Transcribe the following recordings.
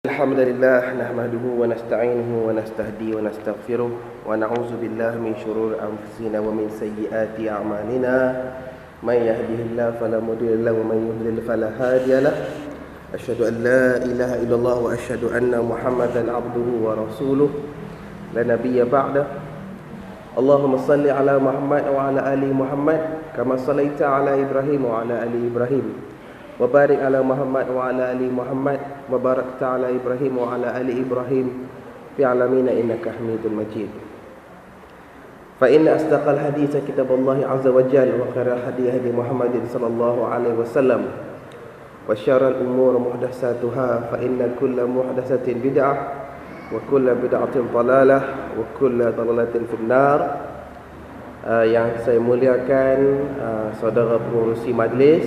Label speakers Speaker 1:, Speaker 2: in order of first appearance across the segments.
Speaker 1: الحمد لله نحمده ونستعينه ونستهديه ونستغفره ونعوذ بالله من شرور أنفسنا ومن سيئات أعمالنا من يهده الله فلا مضل له ومن يضلل فلا هادي له أشهد أن لا إله إلا الله وأشهد أن محمدا عبده ورسوله لا نبي بعده اللهم صل على محمد وعلى آل محمد كما صليت على إبراهيم وعلى آل إبراهيم وبارك على محمد وعلى آل محمد وباركت على إبراهيم وعلى آل إبراهيم في العالمين إنك حميد مجيد فإن أصدق الحديث كتاب الله عز وجل وخير الهدي هدي محمد صلى الله عليه وسلم وشر الأمور محدثاتها فإن كل محدثة بدعة وكل بدعة ضلالة وكل ضلالة في النار. Yang saya muliakan saudara pengurusi majlis,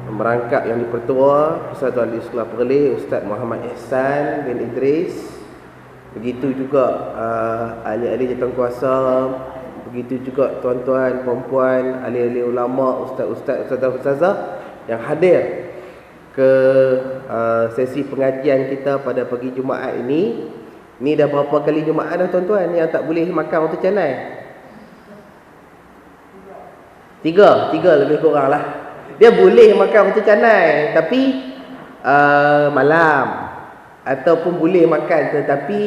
Speaker 1: merangkap yang dipertua Persatuan Islam Perlis Ustaz Muhammad Ihsan bin Idris, begitu juga ahli-ahli jawatankuasa, begitu juga tuan-tuan, puan-puan, ahli-ahli ulama, ustaz-ustaz, ustazah yang hadir ke sesi pengajian kita pada pagi Jumaat ini. Ni dah berapa kali Jumaat dah tuan-tuan yang tak boleh makan waktu canai? Tiga lebih kurang lah. Dia boleh makan waktu canai tapi malam, ataupun boleh makan tetapi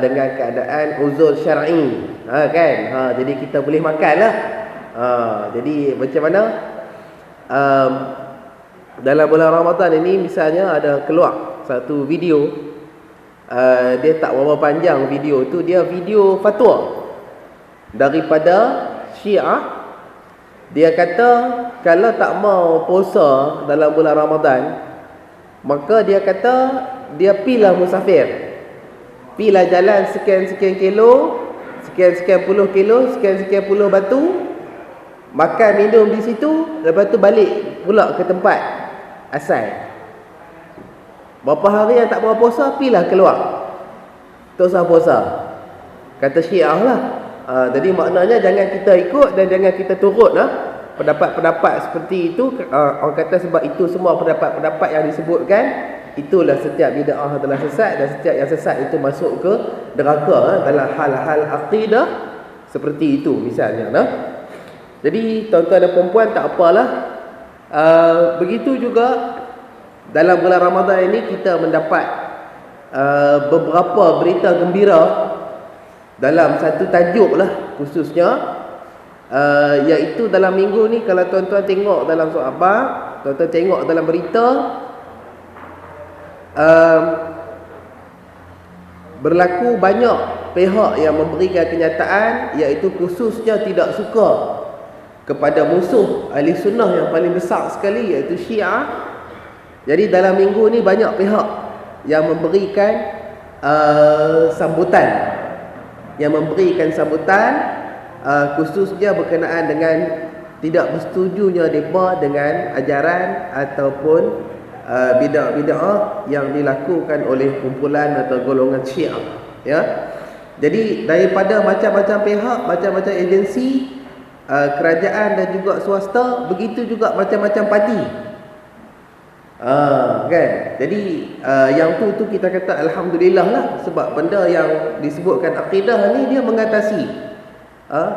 Speaker 1: dengan keadaan uzur syar'i, kan? Jadi kita boleh makanlah. Jadi macam mana dalam bulan Ramadan ini misalnya ada keluar satu video, dia tak berapa panjang video tu, dia video fatwa daripada Syiah. Dia kata kalau tak mau puasa dalam bulan Ramadan, maka dia kata dia pilah musafir, pilah jalan sekian-sekian kilo, sekian-sekian puluh kilo, sekian-sekian puluh batu, makan minum di situ, lepas tu balik pula ke tempat asal. Berapa hari yang tak mau puasa, pilah keluar, tak usah puasa, kata Syiah lah. Jadi maknanya jangan kita ikut dan jangan kita turut pendapat-pendapat seperti itu. Orang kata sebab itu semua pendapat-pendapat yang disebutkan, itulah setiap bid'ah adalah sesat, dan setiap yang sesat itu masuk ke neraka dalam hal-hal akidah seperti itu misalnya. Jadi tuan-tuan dan puan-puan, tak apalah. Begitu juga dalam bulan Ramadan ini kita mendapat beberapa berita gembira dalam satu tajuk lah khususnya, iaitu dalam minggu ni kalau tuan-tuan tengok dalam surat Akhbar, tuan-tuan tengok dalam berita, berlaku banyak pihak yang memberikan kenyataan, iaitu khususnya tidak suka kepada musuh ahli sunnah yang paling besar sekali, iaitu Syiah. Jadi dalam minggu ni banyak pihak yang memberikan sambutan, khususnya berkenaan dengan tidak bersetujunya mereka dengan ajaran ataupun bid'ah yang dilakukan oleh kumpulan atau golongan Syiah, ya. Jadi daripada macam-macam pihak, macam-macam agensi, kerajaan dan juga swasta, begitu juga macam-macam parti. Kan? Jadi yang tu kita kata alhamdulillah lah, sebab benda yang disebutkan akidah ni dia mengatasi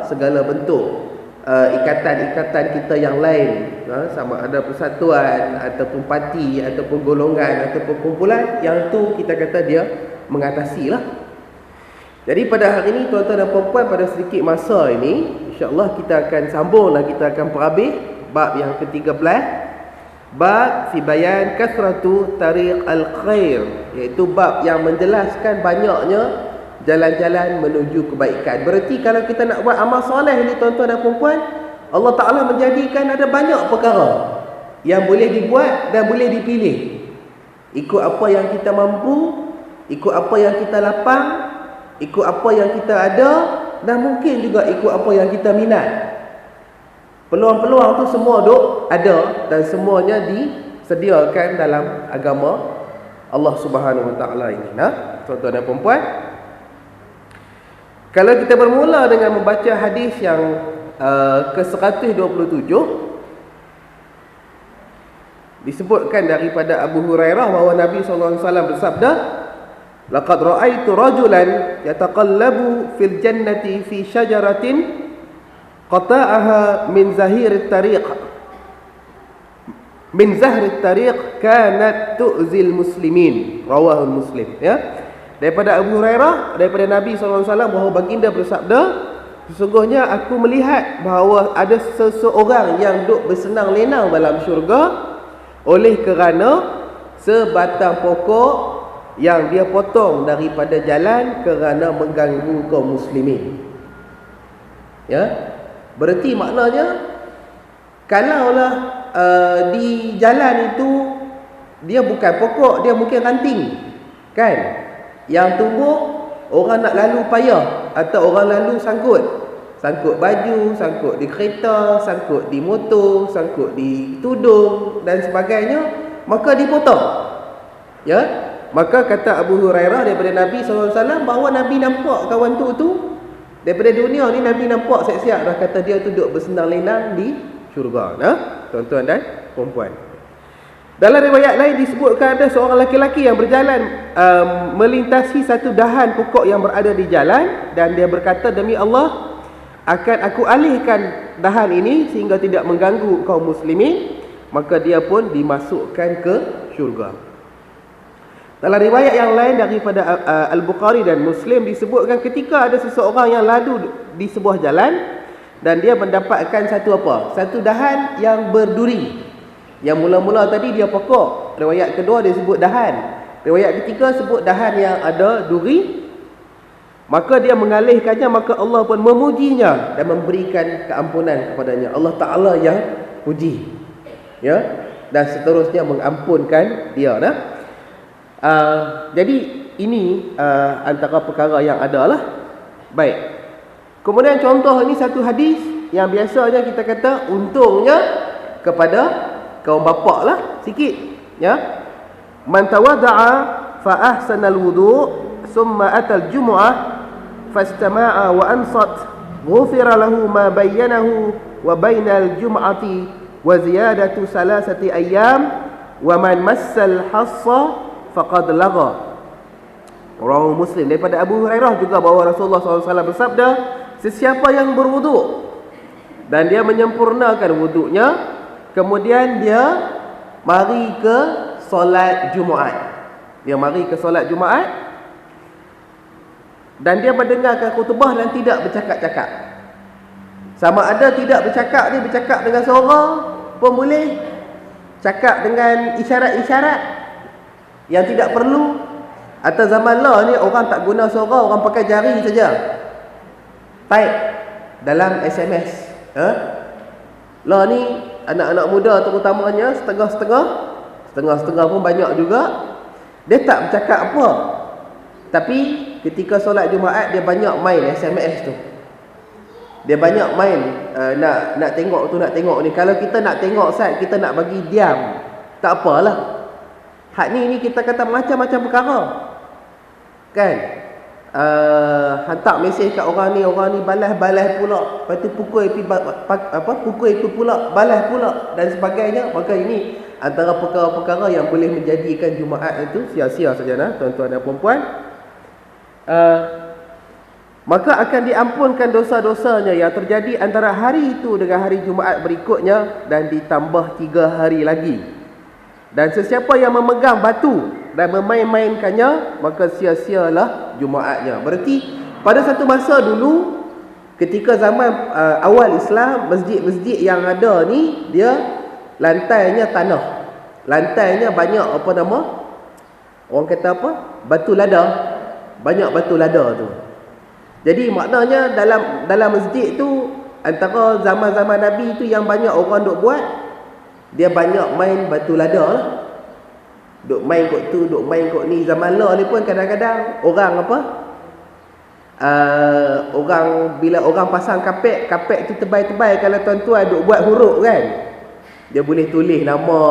Speaker 1: segala bentuk ikatan-ikatan kita yang lain, sama ada persatuan ataupun parti ataupun golongan ataupun kumpulan, yang tu kita kata dia mengatasi lah. Jadi pada hari ini tuan-tuan dan puan-puan, pada sedikit masa ini insya-Allah kita akan sambung lagi, kita akan perhabis bab yang ke-13, bab fi bayan kasratu tariq al-khair, iaitu bab yang menjelaskan banyaknya jalan-jalan menuju kebaikan. Berarti kalau kita nak buat amal soleh ni tuan-tuan dan puan-puan, Allah Ta'ala menjadikan ada banyak perkara yang boleh dibuat dan boleh dipilih, ikut apa yang kita mampu, ikut apa yang kita lapang, ikut apa yang kita ada, dan mungkin juga ikut apa yang kita minat. Peluang-peluang tu semua ada dan semuanya disediakan dalam agama Allah Subhanahu Wa Taala ini. Tuan-tuan dan puan-puan, kalau kita bermula dengan membaca hadis yang ke-127, Disebutkan daripada Abu Hurairah bahawa Nabi SAW bersabda, laqad ra'aitu rajulan yataqallabu fil jannati fi syajaratin qata'aha min zahir tariq min zahri tariq kanat tu'zil muslimin, rawahu Muslim. Ya, daripada Abu Hurairah, daripada Nabi SAW bahawa baginda bersabda, sesungguhnya aku melihat bahawa ada seseorang yang duduk bersenang lenang dalam syurga oleh kerana sebatang pokok yang dia potong daripada jalan kerana mengganggu kaum muslimin. Ya, berarti maknanya kalaulah di jalan itu dia bukan pokok, dia mungkin ranting, kan? Yang tumbuh orang nak lalu payah, atau orang lalu sangkut baju, sangkut di kereta, sangkut di motor, sangkut di tudung dan sebagainya, maka dipotong. Ya, maka kata Abu Hurairah daripada Nabi SAW bahawa Nabi nampak kawan tu daripada dunia ni, Nabi nampak siap-siap dah, kata dia tu duduk bersenang lenang di syurga. Nah, tuan-tuan dan puan-puan, dalam riwayat lain disebutkan ada seorang lelaki yang berjalan melintasi satu dahan pokok yang berada di jalan, dan dia berkata, demi Allah, akan aku alihkan dahan ini sehingga tidak mengganggu kaum muslimin. Maka dia pun dimasukkan ke syurga. Dalam riwayat yang lain daripada Al-Bukhari dan Muslim disebutkan ketika ada seseorang yang lalu di sebuah jalan dan dia mendapatkan satu dahan yang berduri. Yang mula-mula tadi dia pokok, riwayat kedua dia sebut dahan, riwayat ketiga sebut dahan yang ada duri. Maka dia mengalihkannya, maka Allah pun memujinya dan memberikan keampunan kepadanya. Allah Ta'ala yang puji, ya, dan seterusnya mengampunkan dia. Jadi ini antara perkara yang ada lah. Baik. Kemudian contoh ini satu hadis yang biasanya kita kata untungnya kepada kaum bapak lah sikit, ya. Man tawada'a fa ahsana al-wudu' thumma ata al-jum'ah fastama'a wa ansat ghufira lahu ma bayyanahu wa bainal jum'ati wa ziyadatu salasati ayyam wa man massal hassa faqad lagha. Rawahu Muslim. Daripada Abu Hurairah juga bahawa Rasulullah SAW bersabda, sesiapa yang berwuduk dan dia menyempurnakan wuduknya, kemudian dia mari ke solat Jumaat, dan dia mendengarkan khutbah dan tidak bercakap-cakap. Sama ada tidak bercakap, dia bercakap dengan suara pun boleh, cakap dengan isyarat-isyarat yang tidak perlu. Atau zaman lah ni orang tak guna suara, orang pakai jari saja, type dalam SMS. Lah ni anak-anak muda terutamanya setengah-setengah pun banyak juga, dia tak bercakap apa, tapi ketika solat Jumaat dia banyak main SMS tu. Dia banyak main nak tengok tu, nak tengok ni. Kalau kita nak tengok Ustaz, kita nak bagi diam, tak apalah. Hak ni kita kata macam-macam perkara, kan? Hantar mesej kat orang ni balas pula, lepas tu pukul itu pula, balas pula dan sebagainya. Maka ini antara perkara-perkara yang boleh menjadikan Jumaat itu sia-sia saja, tuan-tuan dan puan-puan. Maka akan diampunkan dosa-dosanya yang terjadi antara hari itu dengan hari Jumaat berikutnya, dan ditambah 3 hari lagi. Dan sesiapa yang memegang batu dan memain-mainkannya, maka sia-sialah Jumaatnya. Berarti pada satu masa dulu, ketika zaman awal Islam, masjid-masjid yang ada ni, dia lantainya tanah, lantainya banyak orang kata batu lada, banyak batu lada tu. Jadi maknanya dalam masjid tu, antara zaman-zaman Nabi tu yang banyak orang duk buat, dia banyak main batu lada lah. Duk main kot tu, duk main kot ni. Zaman lah ni pun kadang-kadang orang orang bila orang pasang kapet tu tebal-tebal, kalau tuan-tuan duk buat huruf kan, dia boleh tulis nama,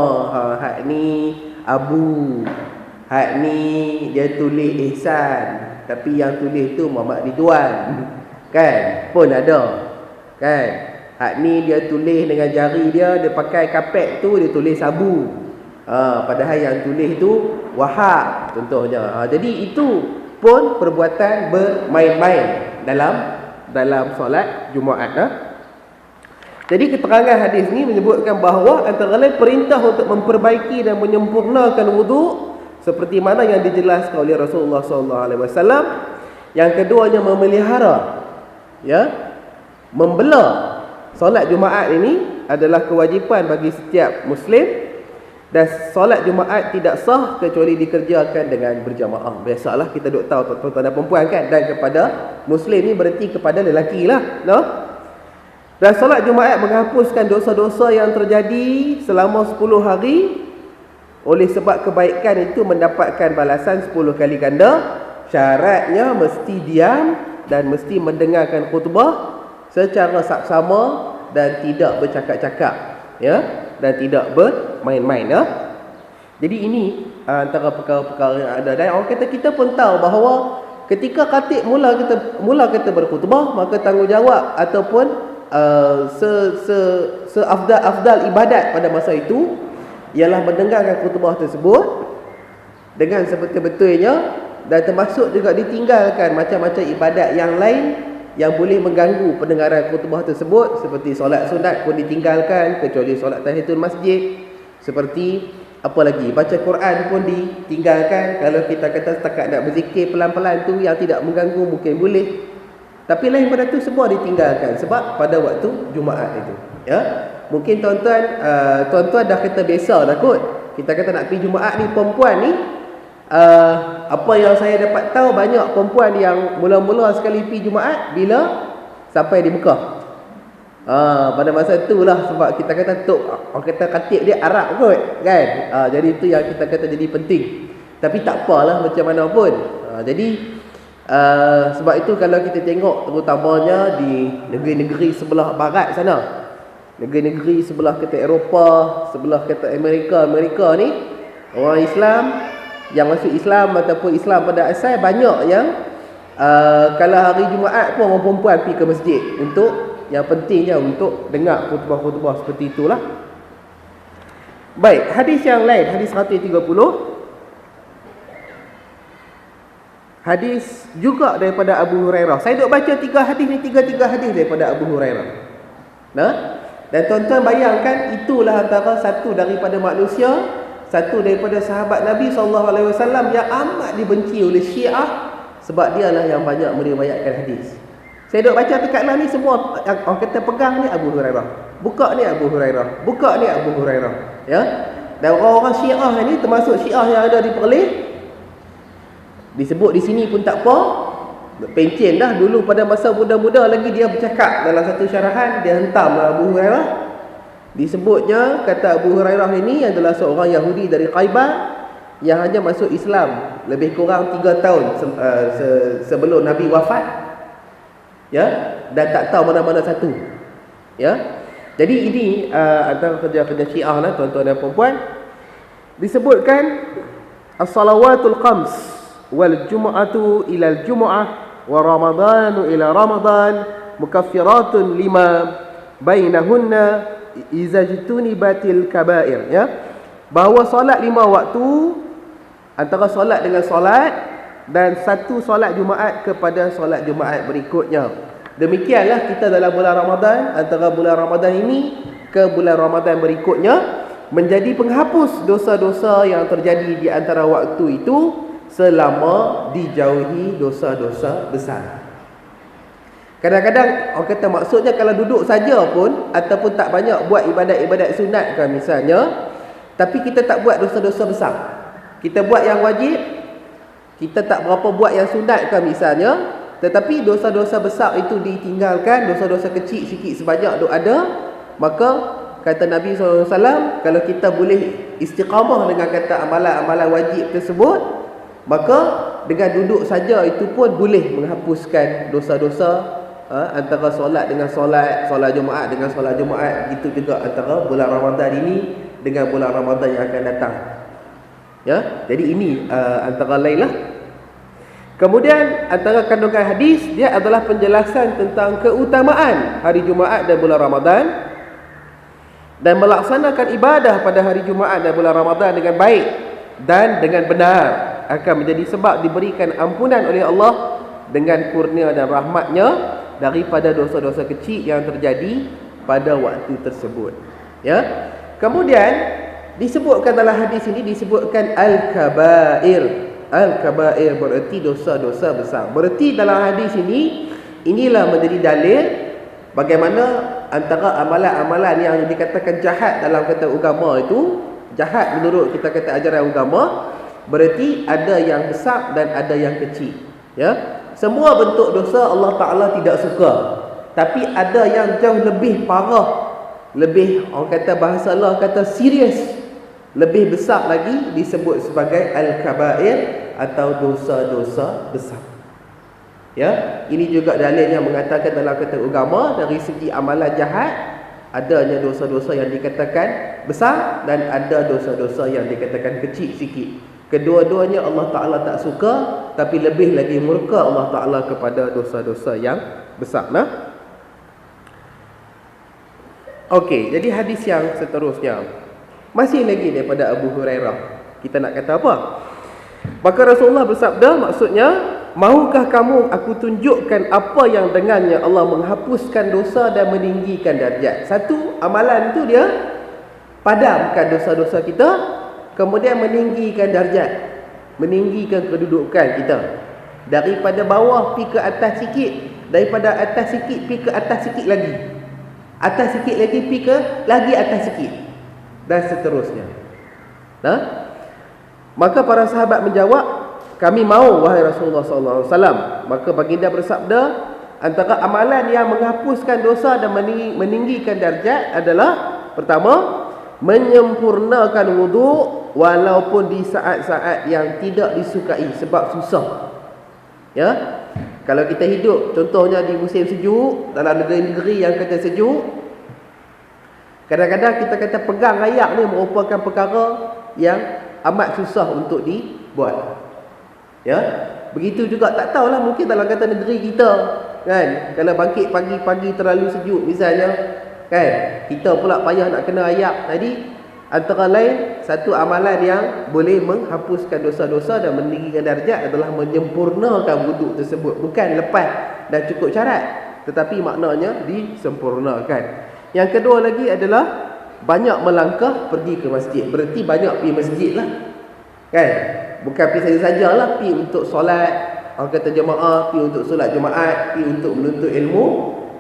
Speaker 1: hak ni Abu, hak ni dia tulis Ihsan, tapi yang tulis tu Muhammad Ridwan, kan, pun ada, kan. Hak ni dia tulis dengan jari dia pakai kapet tu, dia tulis Abu. Padahal yang tulis itu Wahab contohnya. Jadi itu pun perbuatan bermain-main dalam solat Jumaat. Jadi keterangan hadis ni menyebutkan bahawa antara lain perintah untuk memperbaiki dan menyempurnakan wuduk seperti mana yang dijelaskan oleh Rasulullah SAW. Yang keduanya memelihara, membela solat Jumaat ini adalah kewajipan bagi setiap Muslim. Dan solat Jumaat tidak sah kecuali dikerjakan dengan berjamaah. Biasalah kita duk tahu tuan-tuan dan perempuan kan. Dan kepada Muslim ni berarti kepada lelaki lah, Dan solat Jumaat menghapuskan dosa-dosa yang terjadi selama 10 hari. Oleh sebab kebaikan itu mendapatkan balasan 10 kali ganda. Syaratnya mesti diam dan mesti mendengarkan khutbah secara saksama dan tidak bercakap-cakap, dan tidak bermain-main. Jadi ini antara perkara-perkara yang ada. Dan orang kata kita pun tahu bahawa ketika khatib mula kita berkhutbah, maka tanggungjawab ataupun seafdal ibadat pada masa itu ialah mendengarkan khutbah tersebut dengan sebetul-betulnya, dan termasuk juga ditinggalkan macam-macam ibadat yang lain yang boleh mengganggu pendengaran khutbah tersebut, seperti solat sunat pun ditinggalkan kecuali solat tahiyatul masjid, seperti apa lagi, baca Quran pun ditinggalkan. Kalau kita kata setakat nak berzikir pelan-pelan tu yang tidak mengganggu mungkin boleh, tapi lain pada tu semua ditinggalkan sebab pada waktu Jumaat itu. Mungkin tuan-tuan dah kata biasa dah kot. Kita kata nak pergi Jumaat ni, perempuan ni apa yang saya dapat tahu, banyak perempuan yang mula-mula sekali pergi Jumaat bila sampai di Mekah. Pada masa itulah sebab kita kata orang kata khatib dia Arab kot kan. Jadi itu yang kita kata jadi penting. Tapi tak apalah macam mana pun. Sebab itu kalau kita tengok terutamanya di negeri-negeri sebelah barat sana, negeri-negeri sebelah kata Eropah, sebelah kata Amerika ni, orang Islam yang masuk Islam ataupun Islam pada asal banyak yang kalau hari Jumaat pun orang perempuan pergi ke masjid untuk yang pentingnya untuk dengar khutbah-khutbah seperti itulah. Baik, hadis yang lain, hadis 130. Hadis juga daripada Abu Hurairah. Saya duk baca 3 hadis ni, 3 hadis daripada Abu Hurairah. Dan tuan-tuan bayangkan, itulah antara satu daripada manusia, satu daripada sahabat Nabi SAW yang amat dibenci oleh Syiah sebab dialah yang banyak meriwayatkan hadis. Saya duk baca tekatlah ni semua orang kata pegang ni Abu Hurairah, buka ni Abu Hurairah, buka ni Abu Hurairah, Dan orang-orang Syiah ni, termasuk Syiah yang ada di Perlis, disebut di sini pun tak apa, pencen dah. Dulu pada masa muda-muda lagi dia bercakap dalam satu syarahan, dia hentamlah Abu Hurairah. Disebutnya, kata Abu Hurairah ini adalah seorang Yahudi dari Khaybar yang hanya masuk Islam lebih kurang 3 tahun sebelum Nabi wafat, dan tak tahu mana-mana satu, Jadi ini antara kerja-kerja Syiah lah tuan-tuan dan puan-puan. Disebutkan as-salawatul khams wal jum'atu ila al-jum'ah wa ramadanu ila ramadan mukaffiratun lima bainahunna izajtunibatil kabair, bahawa solat 5 waktu, antara solat dengan solat, dan satu solat Jumaat kepada solat Jumaat berikutnya. Demikianlah kita dalam bulan Ramadan, antara bulan Ramadan ini ke bulan Ramadan berikutnya, menjadi penghapus dosa-dosa yang terjadi di antara waktu itu selama dijauhi dosa-dosa besar. Kadang-kadang orang kata maksudnya kalau duduk saja pun ataupun tak banyak buat ibadat-ibadat sunat kan misalnya, tapi kita tak buat dosa-dosa besar. Kita buat yang wajib, kita tak berapa buat yang sunat kan misalnya, tetapi dosa-dosa besar itu ditinggalkan, dosa-dosa kecil sikit sebanyak tu ada, maka kata Nabi SAW, kalau kita boleh istiqamah dengan kata amalan-amalan wajib tersebut, maka dengan duduk saja itu pun boleh menghapuskan dosa-dosa. Antara solat dengan solat, solat Jumaat dengan solat Jumaat, gitu juga antara bulan Ramadan ini dengan bulan Ramadan yang akan datang. Jadi ini antara lain lah. Kemudian antara kandungan hadis, dia adalah penjelasan tentang keutamaan hari Jumaat dan bulan Ramadan. dan melaksanakan ibadah pada hari Jumaat dan bulan Ramadan dengan baik dan dengan benar, akan menjadi sebab diberikan ampunan oleh Allah dengan kurnia dan rahmatnya daripada dosa-dosa kecil yang terjadi pada waktu tersebut. Ya. Kemudian disebutkan dalam hadis ini, disebutkan al-kabair. Al-kabair berarti dosa-dosa besar. Berarti dalam hadis ini, inilah menjadi dalil bagaimana antara amalan-amalan yang dikatakan jahat dalam kata agama itu, jahat menurut kita kata ajaran agama, berarti ada yang besar dan ada yang kecil. Ya. Semua bentuk dosa Allah Ta'ala tidak suka, tapi ada yang jauh lebih parah, lebih, orang kata bahasa Allah kata serius, lebih besar lagi, disebut sebagai al-kabair atau dosa-dosa besar. Ya, ini juga dalil yang mengatakan dalam kata agama, dari segi amalan jahat adanya dosa-dosa yang dikatakan besar dan ada dosa-dosa yang dikatakan kecil sikit. Kedua-duanya Allah Ta'ala tak suka, tapi lebih lagi murka Allah Ta'ala kepada dosa-dosa yang besar. Nah, okey, jadi hadis yang seterusnya masih lagi daripada Abu Hurairah. Kita nak kata apa? Maka Rasulullah bersabda, maksudnya, mahukah kamu aku tunjukkan apa yang dengannya Allah menghapuskan dosa dan meninggikan darjat? Satu, amalan tu dia padamkan dosa-dosa kita, kemudian meninggikan darjat, meninggikan kedudukan kita. Daripada bawah pi ke atas sikit, daripada atas sikit pi ke atas sikit lagi, atas sikit lagi pi ke lagi atas sikit, dan seterusnya. Nah, maka para sahabat menjawab, kami mahu wahai Rasulullah SAW. Maka baginda bersabda, antara amalan yang menghapuskan dosa dan meninggikan darjat adalah, pertama, menyempurnakan wuduk walaupun di saat-saat yang tidak disukai sebab susah. Ya, kalau kita hidup contohnya di musim sejuk, dalam negeri-negeri yang kata sejuk, kadang-kadang kita kata pegang ayak ni merupakan perkara yang amat susah untuk dibuat. Ya, begitu juga, tak tahulah, mungkin dalam kata negeri kita kan, kalau bangkit pagi-pagi terlalu sejuk misalnya kan, kita pula payah nak kena ayak tadi. Antara lain, satu amalan yang boleh menghapuskan dosa-dosa dan meninggikan darjat adalah menyempurnakan wuduk tersebut. Bukan lepas dan cukup syarat, tetapi maknanya disempurnakan. Yang kedua lagi adalah banyak melangkah pergi ke masjid. Berarti banyak pergi masjid lah kan. Bukan pergi saja-sajalah pergi untuk solat, orang kata jemaah, pergi untuk solat Jumaat, pergi untuk menuntut ilmu.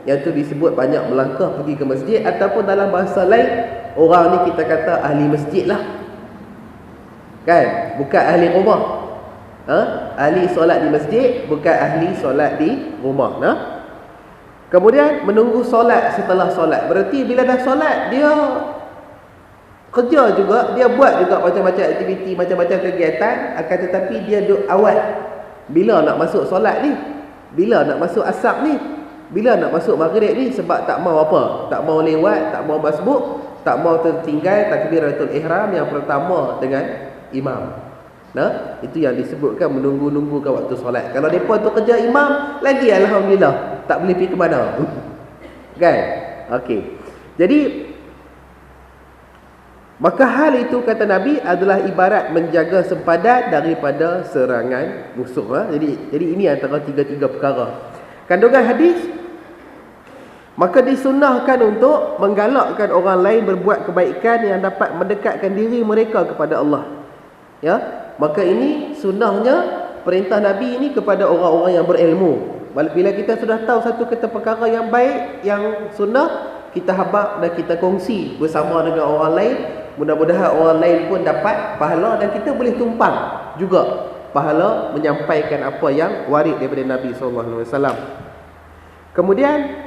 Speaker 1: Yang tu disebut banyak melangkah pergi ke masjid. Ataupun dalam bahasa lain, orang ni kita kata ahli masjid lah kan, bukan ahli rumah. Ahli solat di masjid, bukan ahli solat di rumah. Nah, kemudian menunggu solat setelah solat. Berarti bila dah solat, dia kerja juga, dia buat juga macam-macam aktiviti, macam-macam kegiatan. Akan tetapi dia duduk awal, bila nak masuk solat ni, bila nak masuk asar ni, bila nak masuk maghrib ni, sebab tak mau apa, tak mau lewat, tak mau masbuk, tak mau tertinggal takbiratul ihram yang pertama dengan imam. Nah, itu yang disebutkan menunggu-nunggu ke waktu solat. Kalau depa tu kerja imam, lagi alhamdulillah, tak boleh pergi ke mana. Kan? Okey. Jadi maka hal itu, kata Nabi, adalah ibarat menjaga sempadan daripada serangan musuh. Jadi ini antara tiga-tiga perkara. Kandungan hadis, maka disunnahkan untuk menggalakkan orang lain berbuat kebaikan yang dapat mendekatkan diri mereka kepada Allah. Ya, maka ini sunnahnya perintah Nabi ini kepada orang-orang yang berilmu. Bila kita sudah tahu satu kata perkara yang baik, yang sunnah, kita habaq dan kita kongsi bersama dengan orang lain. Mudah-mudahan orang lain pun dapat pahala dan kita boleh tumpang juga pahala menyampaikan apa yang warid daripada Nabi SAW. Kemudian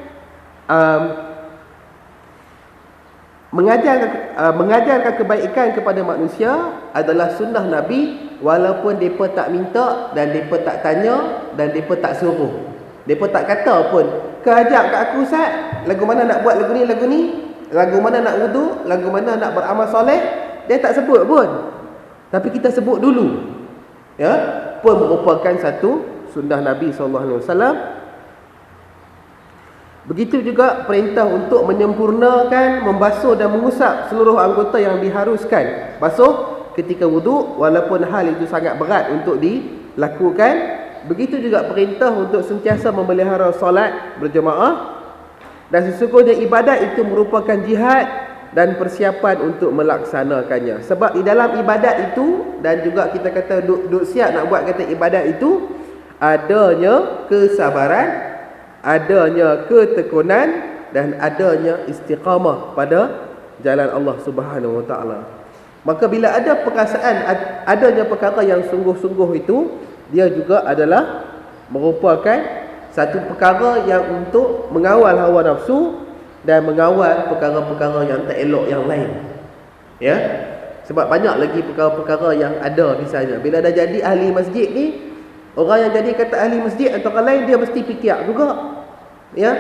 Speaker 1: mengajarkan kebaikan kepada manusia adalah sunnah Nabi, walaupun mereka tak minta dan mereka tak tanya dan mereka tak suruh. Mereka tak kata pun, "Ke ajak kat aku Ustaz, lagu mana nak buat lagu ni, lagu mana nak wuduk, lagu mana nak beramal soleh." Dia tak sebut pun, tapi kita sebut dulu. Ya, pun merupakan satu sunnah Nabi SAW. Begitu juga perintah untuk menyempurnakan, membasuh dan mengusap seluruh anggota yang diharuskan basuh ketika wuduk, walaupun hal itu sangat berat untuk dilakukan. Begitu juga perintah untuk sentiasa memelihara solat berjemaah. Dan sesungguhnya ibadat itu merupakan jihad dan persiapan untuk melaksanakannya. Sebab di dalam ibadat itu, dan juga kita kata duk siap nak buat kata ibadat itu, adanya kesabaran, adanya ketekunan, dan adanya istiqamah pada jalan Allah Subhanahu Wa Taala. Maka bila ada perasaan adanya perkara yang sungguh-sungguh itu, dia juga adalah merupakan satu perkara yang untuk mengawal hawa nafsu dan mengawal perkara-perkara yang tak elok yang lain. Ya. Sebab banyak lagi perkara-perkara yang ada misalnya. Bila dah jadi ahli masjid ni, orang yang jadi kata ahli masjid antara lain dia mesti fikir juga. Ya.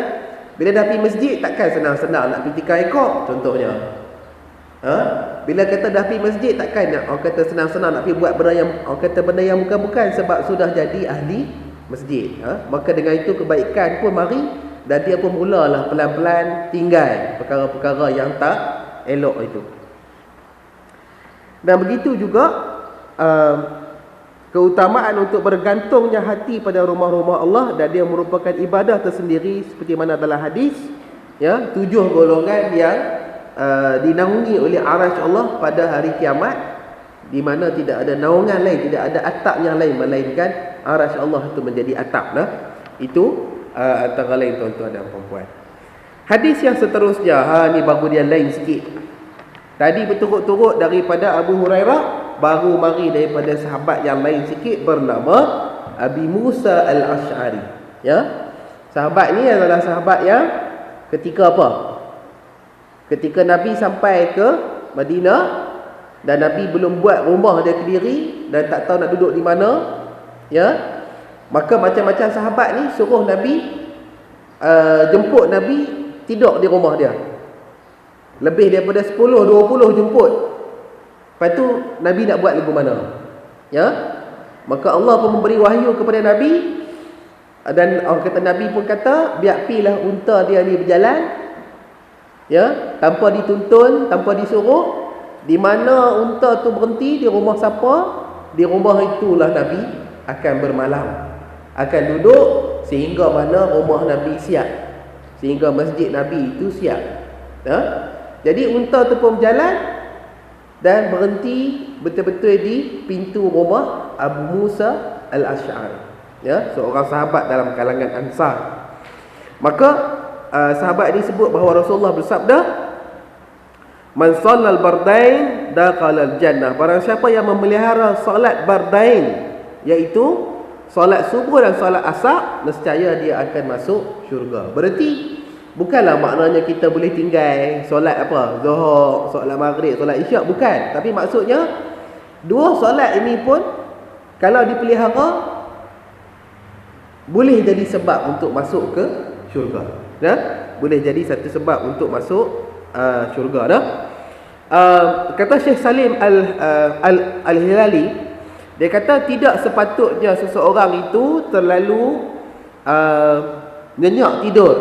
Speaker 1: Bila dah pergi masjid takkan senang-senang nak pergi tikar ekor contohnya. Bila kata dah pergi masjid takkan nak orang kata senang-senang nak pergi buat benda yang orang kata benda yang bukan-bukan sebab sudah jadi ahli masjid. Maka dengan itu kebaikan pun mari, dan dia pun mulalah pelan-pelan tinggal perkara-perkara yang tak elok itu. Dan begitu juga keutamaan untuk bergantungnya hati pada rumah-rumah Allah, dan dia merupakan ibadah tersendiri seperti mana dalam hadis, ya, 7 golongan yang dinaungi oleh arasy Allah pada hari kiamat, di mana tidak ada naungan lain, tidak ada atap yang lain melainkan arasy Allah itu menjadi atap. Itu antara lain tuan-tuan dan puan-puan. Hadis yang seterusnya, ni baru dia lain sikit. Tadi berturut-turut daripada Abu Hurairah, baru mari daripada sahabat yang lain sikit bernama Abi Musa Al-Asy'ari. Ya. Sahabat ni adalah sahabat yang ketika apa? Ketika Nabi sampai ke Madinah dan Nabi belum buat rumah dia sendiri dan tak tahu nak duduk di mana, ya, maka macam-macam sahabat ni suruh Nabi jemput Nabi tidur di rumah dia. Lebih daripada 10-20 jemput. Lepas tu Nabi nak buat lagu mana? Ya. Maka Allah pun memberi wahyu kepada Nabi, dan orang kata Nabi pun kata biar pilah unta dia ni berjalan, ya, tanpa dituntun, tanpa disuruh. Di mana unta tu berhenti, di rumah siapa, di rumah itulah Nabi akan bermalam, akan duduk sehingga mana rumah Nabi siap, sehingga masjid Nabi itu siap. Ya? Jadi unta tu pun berjalan dan berhenti betul-betul di pintu rumah Abu Musa Al-Asy'ari, ya, seorang sahabat dalam kalangan Ansar. Maka sahabat ini sebut bahawa Rasulullah bersabda, man shallal bardain dakhala al-jannah. Barang siapa yang memelihara solat bardain, iaitu solat subuh dan solat asar, nescaya dia akan masuk syurga. Berarti bukanlah maknanya kita boleh tinggal solat apa, Zuhur, solat Maghrib, solat Isyak, bukan. Tapi maksudnya dua solat ini pun kalau dipelihara boleh jadi sebab untuk masuk ke syurga. Ya? Boleh jadi satu sebab untuk masuk syurga dah. Kata Syekh Salim Al-Hilali, dia kata tidak sepatutnya seseorang itu terlalu nyenyak tidur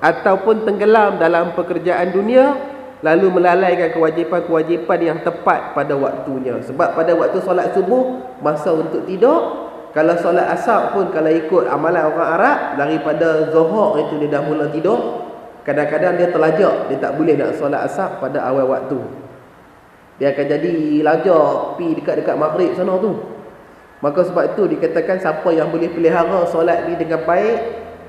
Speaker 1: ataupun tenggelam dalam pekerjaan dunia lalu melalaikan kewajipan-kewajipan yang tepat pada waktunya. Sebab pada waktu solat subuh masa untuk tidur. Kalau solat asar pun kalau ikut amalan orang Arab, daripada Zuhur itu dia dah mula tidur. Kadang-kadang dia terlajak, dia tak boleh nak solat asar pada awal waktu. Dia akan jadi lajak pi dekat-dekat Maghrib sana tu. Maka sebab itu dikatakan siapa yang boleh pelihara solat ni dengan baik,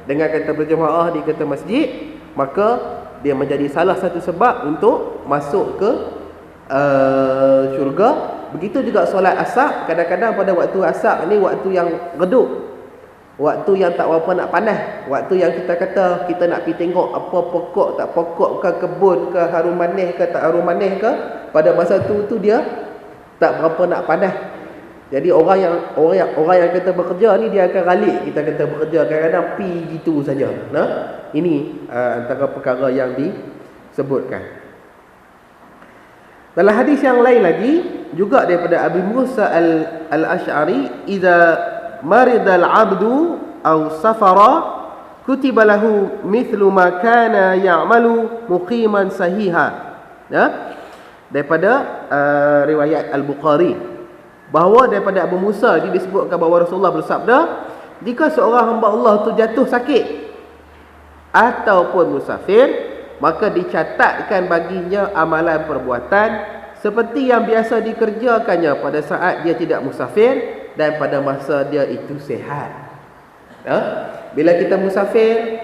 Speaker 1: dengan kata berjemaah di kata masjid, maka dia menjadi salah satu sebab untuk masuk ke syurga. Begitu juga solat asar. Kadang-kadang pada waktu asar ni waktu yang redup, waktu yang tak berapa nak panas, waktu yang kita kata kita nak pergi tengok apa pokok tak pokok ke, kebun ke, harum manis ke tak harum manis ke, pada masa tu dia tak berapa nak panas. Jadi orang yang kata bekerja ni dia akan ralik, kita kata bekerja kadang-kadang pi gitu saja. Nah, ini antara perkara yang disebutkan. Dalam hadis yang lain lagi juga daripada Abi Musa Al-Asy'ari, idza maridal 'abdu aw safara kutiba lahu mithlu ma kana ya'malu muqiman sahiha. Ya, daripada riwayat Al-Bukhari, bahawa daripada Abu Musa disebutkan bahawa Rasulullah bersabda, jika seorang hamba Allah tu jatuh sakit ataupun musafir, maka dicatatkan baginya amalan perbuatan seperti yang biasa dikerjakannya pada saat dia tidak musafir dan pada masa dia itu sihat. Ya? Bila kita musafir,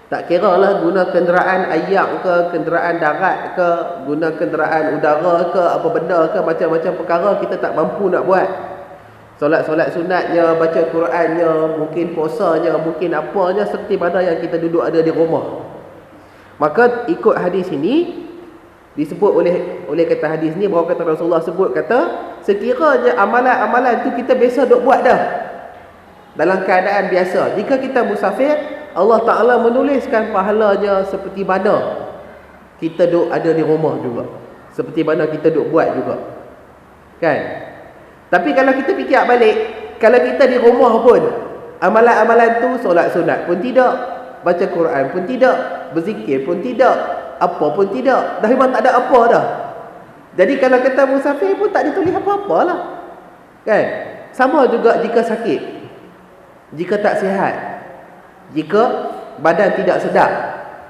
Speaker 1: tak kira lah guna kenderaan ayak ke, kenderaan darat ke, guna kenderaan udara ke, apa benda ke, macam-macam perkara kita tak mampu nak buat. Solat-solat sunatnya, baca Qurannya, mungkin puasanya, mungkin apanya, seperti mana yang kita duduk ada di rumah. Maka ikut hadis ini, disebut oleh kata hadis ni, bahawa kata Rasulullah sebut, kata sekiranya amalan-amalan tu kita biasa duk buat dah dalam keadaan biasa, jika kita musafir, Allah Ta'ala menuliskan pahalanya seperti mana kita duk ada di rumah juga, seperti mana kita duk buat juga, kan? Tapi kalau kita fikir balik, kalau kita di rumah pun amalan-amalan tu, solat sunat pun tidak, baca Quran pun tidak, berzikir pun tidak, apa pun tidak, dah memang tak ada apa dah. Jadi kalau kita musafir pun tak ditulis apa-apa lah, kan? Sama juga jika sakit, jika tak sihat, jika badan tidak sedap,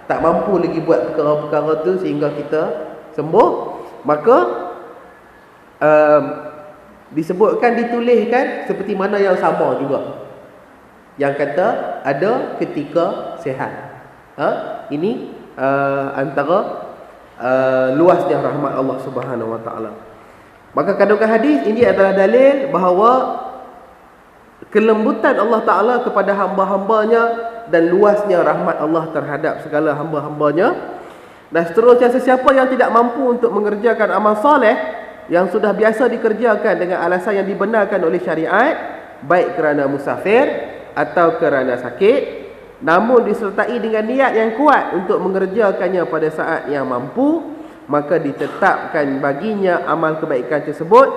Speaker 1: tak mampu lagi buat perkara-perkara tu sehingga kita sembuh, maka disebutkan, dituliskan seperti mana yang sama juga, yang kata ada ketika sihat. Ini antara luasnya rahmat Allah Subhanahu Wa Taala. Maka kandungan hadis ini adalah dalil bahawa kelembutan Allah Ta'ala kepada hamba-hambanya dan luasnya rahmat Allah terhadap segala hamba-hambanya. Dan seterusnya, sesiapa yang tidak mampu untuk mengerjakan amal soleh yang sudah biasa dikerjakan dengan alasan yang dibenarkan oleh syariat, baik kerana musafir atau kerana sakit, namun disertai dengan niat yang kuat untuk mengerjakannya pada saat yang mampu, maka ditetapkan baginya amal kebaikan tersebut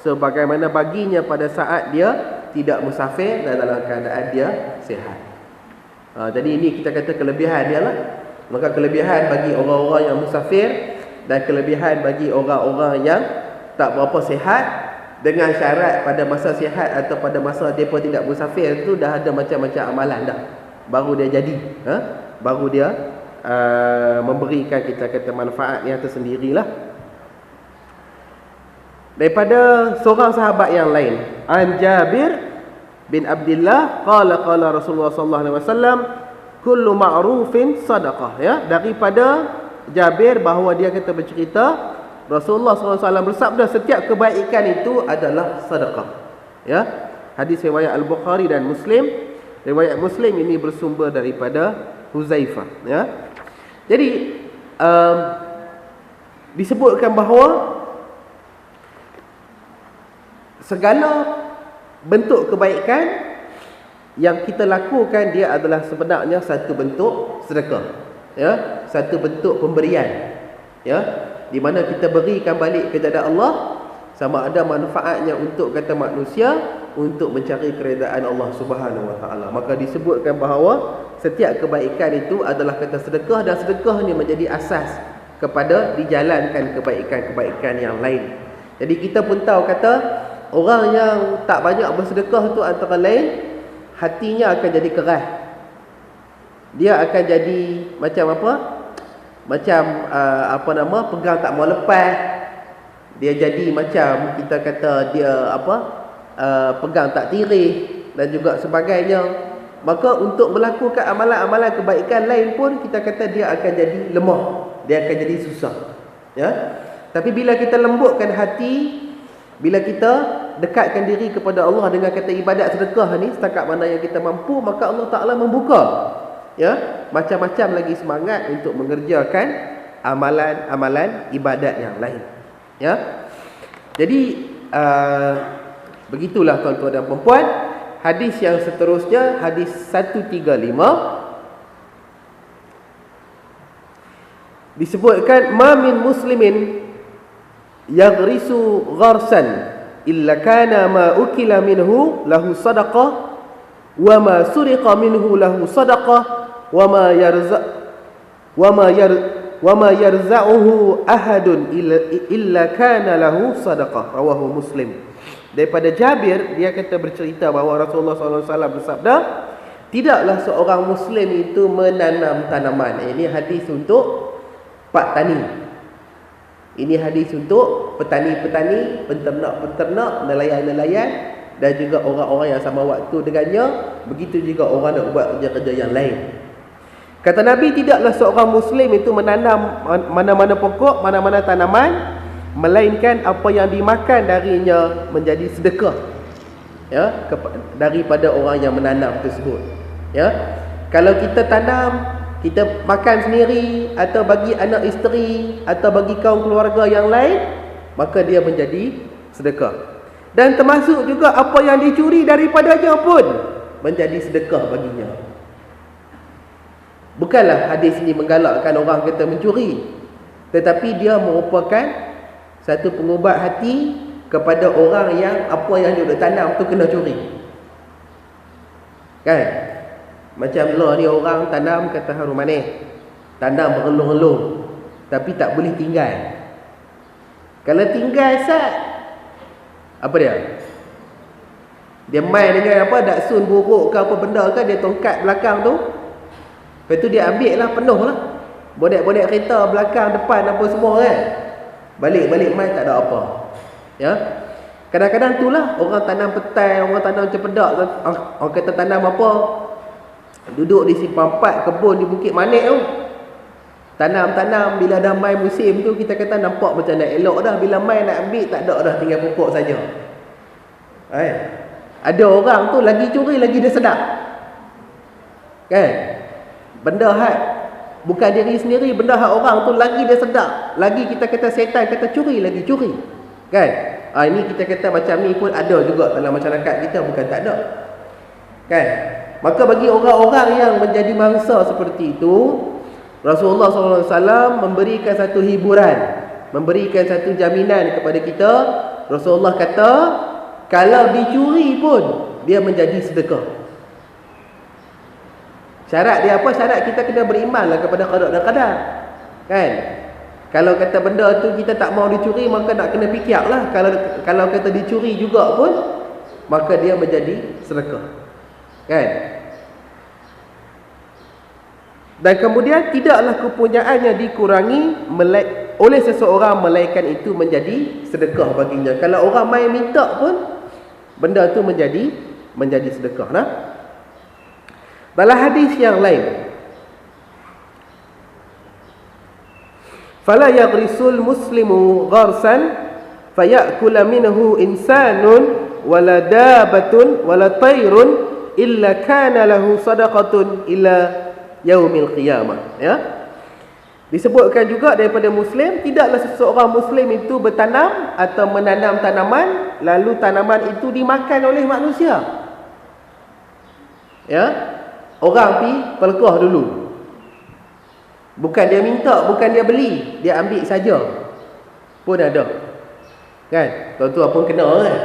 Speaker 1: sebagaimana baginya pada saat dia tidak musafir dan dalam keadaan dia sihat. Jadi ini kita kata kelebihan dia lah. Maka kelebihan bagi orang-orang yang musafir dan kelebihan bagi orang-orang yang tak berapa sihat, dengan syarat pada masa sihat atau pada masa mereka tidak musafir itu dah ada macam-macam amalan dah, baru dia jadi, baru dia memberikan kita kata manfaat yang tersendirilah. Daripada seorang sahabat yang lain, an Jabir bin Abdullah qala qala Rasulullah sallallahu alaihi wasallam kullu ma'rufin sadaqah, ya, daripada Jabir bahawa dia kata bercerita Rasulullah SAW bersabda, setiap kebaikan itu adalah sedekah. Ya, hadis riwayat Al-Bukhari dan Muslim. Riwayat Muslim ini bersumber daripada Huzaifah. Ya, jadi disebutkan bahawa segala bentuk kebaikan yang kita lakukan dia adalah sebenarnya satu bentuk sedekah. Ya, satu bentuk pemberian. Ya, di mana kita berikan balik kepada Allah, sama ada manfaatnya untuk kata manusia, untuk mencari keredaan Allah Subhanahu Wa Taala. Maka disebutkan bahawa setiap kebaikan itu adalah kata sedekah, dan sedekah ni menjadi asas kepada dijalankan kebaikan-kebaikan yang lain. Jadi kita pun tahu kata orang yang tak banyak bersedekah tu antara lain hatinya akan jadi keras. Dia akan jadi macam apa? Macam pegang tak mau lepas. Dia jadi macam kita kata dia pegang tak tirih dan juga sebagainya. Maka untuk melakukan amalan-amalan kebaikan lain pun kita kata dia akan jadi lemah, dia akan jadi susah. Ya. Tapi bila kita lembutkan hati, bila kita dekatkan diri kepada Allah dengan kata ibadat sedekah ni setakat mana yang kita mampu, maka Allah Taala membuka, ya, macam-macam lagi semangat untuk mengerjakan amalan-amalan ibadat yang lain. Ya. Jadi begitulah tuan-tuan dan puan-puan. Hadis yang seterusnya, hadis 135, disebutkan ma min muslimin yaghrisu gharsan illa kana ma ukila minhu lahu sadaqah wa ma suriqa minhu lahu sadaqah wa ma yarza wa ma yarza'uhu ahadun illa kana lahu sadaqah. Rawahu Muslim. Daripada Jabir, dia kata bercerita bahawa Rasulullah SAW bersabda, tidaklah seorang Muslim itu menanam tanaman. Ini hadis untuk pak tani. Ini hadis untuk petani-petani, penternak-penternak, nelayan-nelayan dan juga orang-orang yang sama waktu dengannya. Begitu juga orang nak buat kerja-kerja yang lain. Kata Nabi, tidaklah seorang Muslim itu menanam mana-mana pokok, mana-mana tanaman, melainkan apa yang dimakan darinya menjadi sedekah, ya, daripada orang yang menanam tersebut. Ya, kalau kita tanam, kita makan sendiri atau bagi anak isteri atau bagi kaum keluarga yang lain, maka dia menjadi sedekah. Dan termasuk juga apa yang dicuri daripadanya pun menjadi sedekah baginya. Bukanlah hadis ini menggalakkan orang kita mencuri, tetapi dia merupakan satu pengubat hati kepada orang yang apa yang dia dah tanam tu kena curi. Kan? Macam lah ni orang tanam kata harum manis, tanam berelung-elung, tapi tak boleh tinggal. Kalau tinggal sat, apa dia? Dia main dengan apa, daksun buruk ke apa benda ke, dia tongkat belakang tu. Lepas tu dia ambil lah, penuh lah. Bonek-bonek kereta belakang, depan apa semua kan. Balik-balik main tak ada apa. Ya. Kadang-kadang itulah orang tanam petai, orang tanam cempedak, orang kata tanam apa, duduk di simpang 4 kebun di Bukit Manik tu. Tanam-tanam, bila dah mai musim tu kita kata nampak macam nak elok dah, bila mai nak ambil tak ada dah, tinggal pokok saja. Ada orang tu lagi curi lagi dia sedap. Kan? Benda hak bukan diri sendiri, benda hak orang tu lagi dia sedap. Lagi kita kata setan kata curi, lagi curi. Kan? Ini kita kata macam ni pun ada juga dalam masyarakat kita, bukan tak ada. Kan? Maka bagi orang-orang yang menjadi mangsa seperti itu, Rasulullah SAW memberikan satu hiburan, memberikan satu jaminan kepada kita. Rasulullah kata, kalau dicuri pun dia menjadi sedekah. Syarat dia apa? Syarat kita kena berimanlah kepada qada dan qadar. Kan? Kalau kata benda tu kita tak mau dicuri, maka nak kena fikirlah. Kalau kata dicuri juga pun, maka dia menjadi sedekah. Kan? Dan kemudian tidaklah kepunyaannya dikurangi oleh seseorang, melainkan itu menjadi sedekah baginya. Kalau orang main minta pun, benda tu menjadi sedekah. Nah? Dalam hadis yang lain, fala yaghrisul muslimu gharsan fayakula minhu insanun wala dabatun wala tayrun illa kana lahu sadaqatun ila yaumil qiyamah. Ya, disebutkan juga daripada Muslim, tidaklah seseorang Muslim itu bertanam atau menanam tanaman lalu tanaman itu dimakan oleh manusia. Ya, orang pi pelekah dulu. Bukan dia minta, bukan dia beli, dia ambil saja. Pun ada. Kan? Tuan-tuan pun kena kan?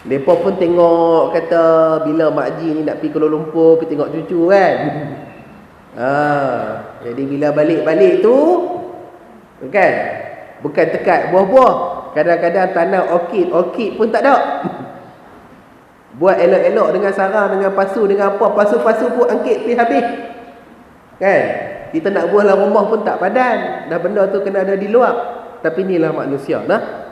Speaker 1: Mereka pun tengok, kata bila Mak Haji ni nak pergi Kuala Lumpur, pergi tengok cucu kan? Jadi bila balik-balik tu, kan? Bukan tekat buah-buah. Kadang-kadang tanam orkid pun tak ada. Buat elok-elok dengan sarang, dengan pasu, dengan apa, pasu-pasu pun angkit pergi habis. Kan? Kita nak buahlah rumah pun tak padan. Dah benda tu kena ada di luar. Tapi inilah manusia. Nah?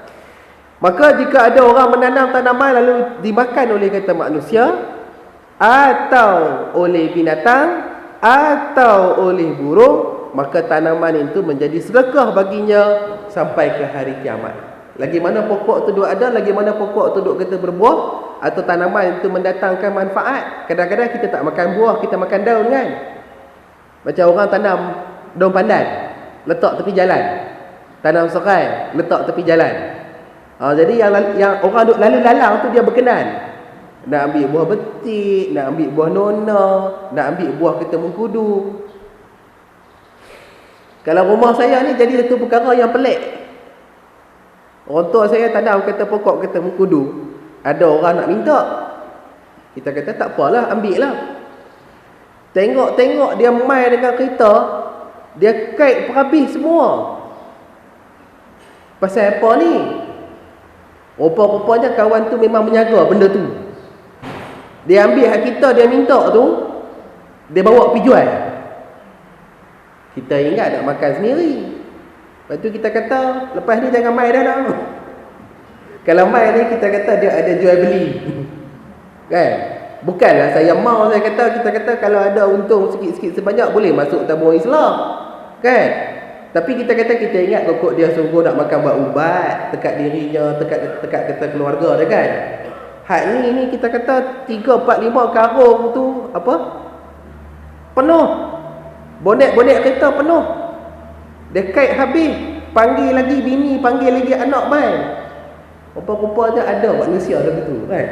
Speaker 1: Maka jika ada orang menanam tanaman lalu dimakan oleh kata manusia, atau oleh binatang, atau oleh burung, maka tanaman itu menjadi sedekah baginya sampai ke hari kiamat. Lagi mana pokok tu duk ada, lagi mana pokok tu duk kata berbuah, atau tanaman itu mendatangkan manfaat. Kadang-kadang kita tak makan buah, kita makan daun kan. Macam orang tanam daun pandan, letak tepi jalan. Tanam serai, letak tepi jalan. Jadi yang orang duk lalu lalang tu dia berkenan. Nak ambil buah betik, nak ambil buah nona, nak ambil buah kita mengkudu. Kalau rumah saya ni jadi satu perkara yang pelik. Orang tua saya tanam kata pokok kata mengkudu. Ada orang nak minta. Kita kata tak apalah, ambil lah. Tengok-tengok dia main dengan kereta, dia kait perhabis semua. Pasal apa ni? Rupa-rupanya kawan tu memang menjaga benda tu. Dia ambil hak kita, dia minta tu, dia bawa pergi jual. Kita ingat nak makan sendiri. Lepas tu kita kata, lepas ni jangan main dah nak. Kalau main ni kita kata dia ada jual beli. Kan? Bukanlah saya mau, saya kata, kita kata kalau ada untung sikit-sikit sebanyak boleh masuk tabung Islam. Kan? Tapi kita kata kita ingat kok dia suruh nak makan buat ubat dekat dirinya, dekat kata keluarga dia kan. Hak ni kita kata 3, 4, 5 karung tu apa? Penuh. Bonet-bonet kereta penuh. Dia kait habis, panggil lagi bini, panggil lagi anak main. Rupa-rupanya ada manusia begitu kan.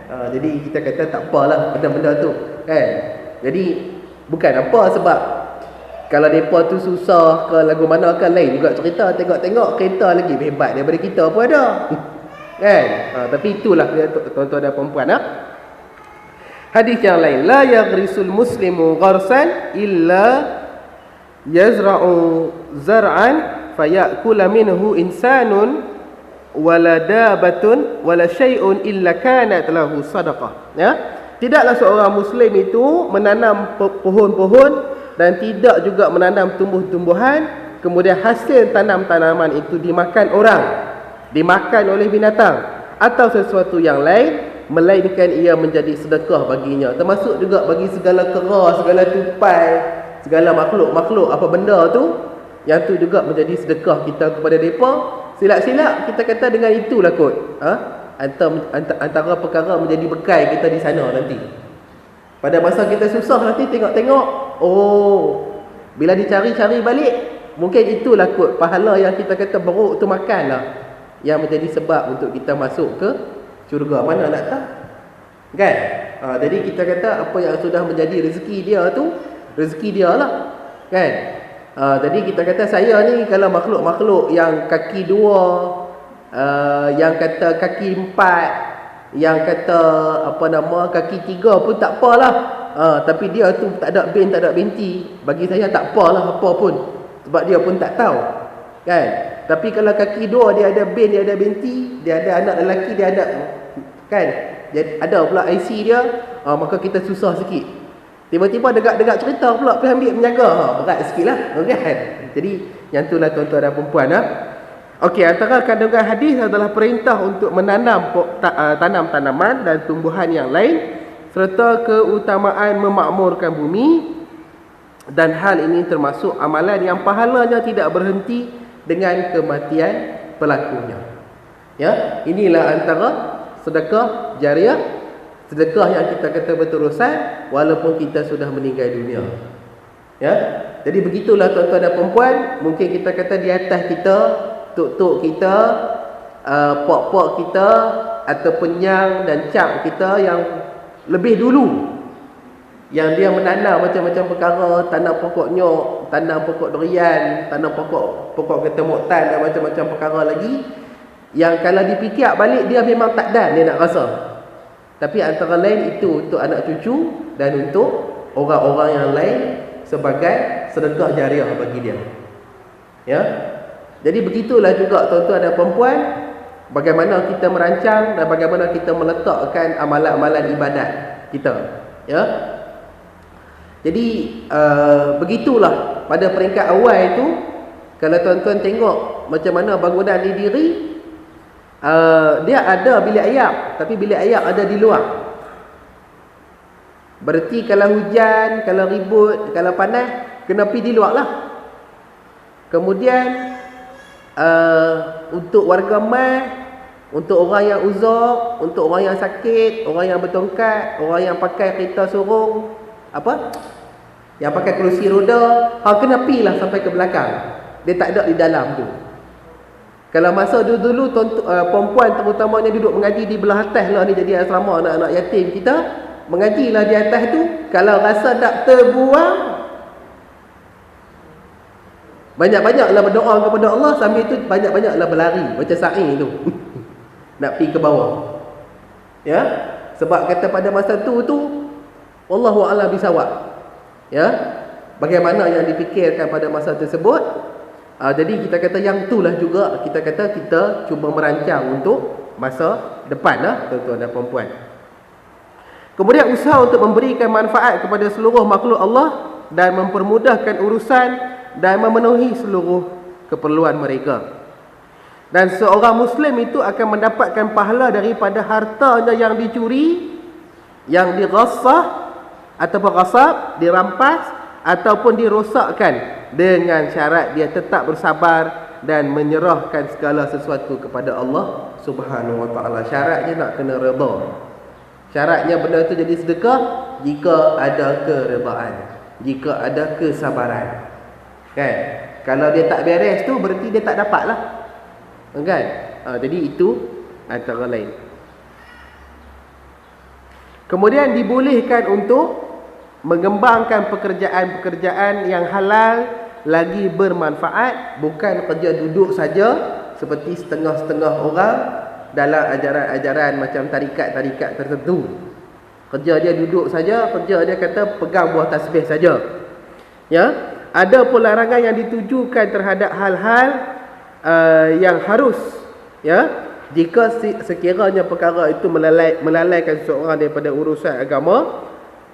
Speaker 1: Jadi kita kata tak apalah benda-benda tu kan. Jadi bukan apa sebab kalau mereka tu susah ke lagu mana ke lain juga cerita, tengok-tengok kereta lagi hebat daripada kita pun ada. Kan? Tapi itulah tuan-tuan dan puan-puan. Hadis yang lain, la yaghrisul muslimu gharsan illa yazra'u zar'an fayakula minhu insanun wala dabatun wala syai'un illa kanat lahu sadaqah. Ya? Tidaklah seorang muslim itu menanam pohon-pohon dan tidak juga menanam tumbuh-tumbuhan, kemudian hasil tanam-tanaman itu dimakan orang, dimakan oleh binatang atau sesuatu yang lain, melainkan ia menjadi sedekah baginya. Termasuk juga bagi segala kera, segala tupai, segala makhluk-makhluk apa benda tu, yang tu juga menjadi sedekah kita kepada mereka. Silap-silap kita kata dengan itulah kot, antara perkara menjadi bekal kita di sana nanti. Pada masa kita susah nanti tengok-tengok, oh, bila dicari-cari balik, mungkin itulah kot pahala yang kita kata beruk tu makanlah, yang menjadi sebab untuk kita masuk ke syurga. Mana nak tahu kan? Jadi kita kata apa yang sudah menjadi rezeki dia tu, rezeki dia lah kan. Jadi kita kata saya ni kalau makhluk-makhluk yang kaki 2, yang kata kaki 4, yang kata apa nama kaki 3 pun tak apalah. Tapi dia tu tak ada bin, tak ada binti, bagi saya tak apalah apa pun, sebab dia pun tak tahu kan. Tapi kalau kaki 2 dia ada bin, dia ada binti, dia ada anak lelaki, dia ada kan, dia ada pula IC dia, maka kita susah sikit. Tiba-tiba dekat-dekat cerita pula pergi ambil menjaga, berat sikit lah kan. Jadi yang itulah tuan-tuan dan perempuan. Okey, antara kandungan hadis adalah perintah untuk menanam tanam-tanaman dan tumbuhan yang lain, serta keutamaan memakmurkan bumi, dan hal ini termasuk amalan yang pahalanya tidak berhenti dengan kematian pelakunya. Ya, inilah antara sedekah jariah, sedekah yang kita kata berterusan walaupun kita sudah meninggal dunia. Ya. Jadi begitulah tuan-tuan dan puan-puan, mungkin kita kata di atas kita, tok-tok kita, pok-pok kita atau penyang dan cap kita yang lebih dulu, yang dia menanam macam-macam perkara, tanam pokok nyok, tanam pokok durian, tanam pokok kata moktan dan macam-macam perkara lagi, yang kalau dipikir balik dia memang tak dan dia nak rasa. Tapi antara lain itu untuk anak cucu dan untuk orang-orang yang lain sebagai sedekah jariah bagi dia. Ya. Jadi begitulah juga tuan-tuan dan puan-puan, bagaimana kita merancang dan bagaimana kita meletakkan amalan-amalan ibadat kita. Ya. Jadi begitulah pada peringkat awal itu, kalau tuan-tuan tengok macam mana bangunan didiri, dia ada bilik air, tapi bilik air ada di luar. Berarti kalau hujan, kalau ribut, kalau panas, kena pergi di luar lah. Kemudian untuk warga mas, untuk orang yang uzur, untuk orang yang sakit, orang yang bertongkat, orang yang pakai kereta sorong, yang pakai kerusi roda, kena pergi lah sampai ke belakang. Dia tak ada di dalam tu. Kalau masa dulu perempuan terutamanya duduk mengaji di belah atas lah ni, jadi asrama anak-anak yatim kita, mengajilah di atas tu. Kalau rasa tak terbuang, banyak-banyaklah berdoa kepada Allah, sambil tu banyak-banyaklah berlari macam sa'i tu nak pergi ke bawah. Ya, sebab kata pada masa tu wallahu a'lam bisawab, Ya, bagaimana yang dipikirkan pada masa tersebut. Jadi kita kata yang itulah juga kita kata kita cuba merancang untuk masa depan lah, tuan-tuan dan puan-puan. Kemudian usaha untuk memberikan manfaat kepada seluruh makhluk Allah dan mempermudahkan urusan dan memenuhi seluruh keperluan mereka. Dan seorang Muslim itu akan mendapatkan pahala daripada hartanya yang dicuri, yang dirassah ataupun rasab, dirampas ataupun dirosakkan, dengan syarat dia tetap bersabar dan menyerahkan segala sesuatu kepada Allah Subhanahu Wa Taala. Syaratnya nak kena redha. Syaratnya benda itu jadi sedekah jika ada keredaan, jika ada kesabaran. Kan? Kalau dia tak beres tu berarti dia tak dapat lah. Kan? Jadi itu antara lain. Kemudian dibolehkan untuk mengembangkan pekerjaan-pekerjaan yang halal lagi bermanfaat, bukan kerja duduk saja seperti setengah-setengah orang dalam ajaran-ajaran macam tarikat-tarikat tertentu. Kerja dia duduk saja, kerja dia kata pegang buah tasbih saja. Ya, ada pun larangan yang ditujukan terhadap hal-hal yang harus, ya, jika sekiranya perkara itu melalaikan seseorang daripada urusan agama,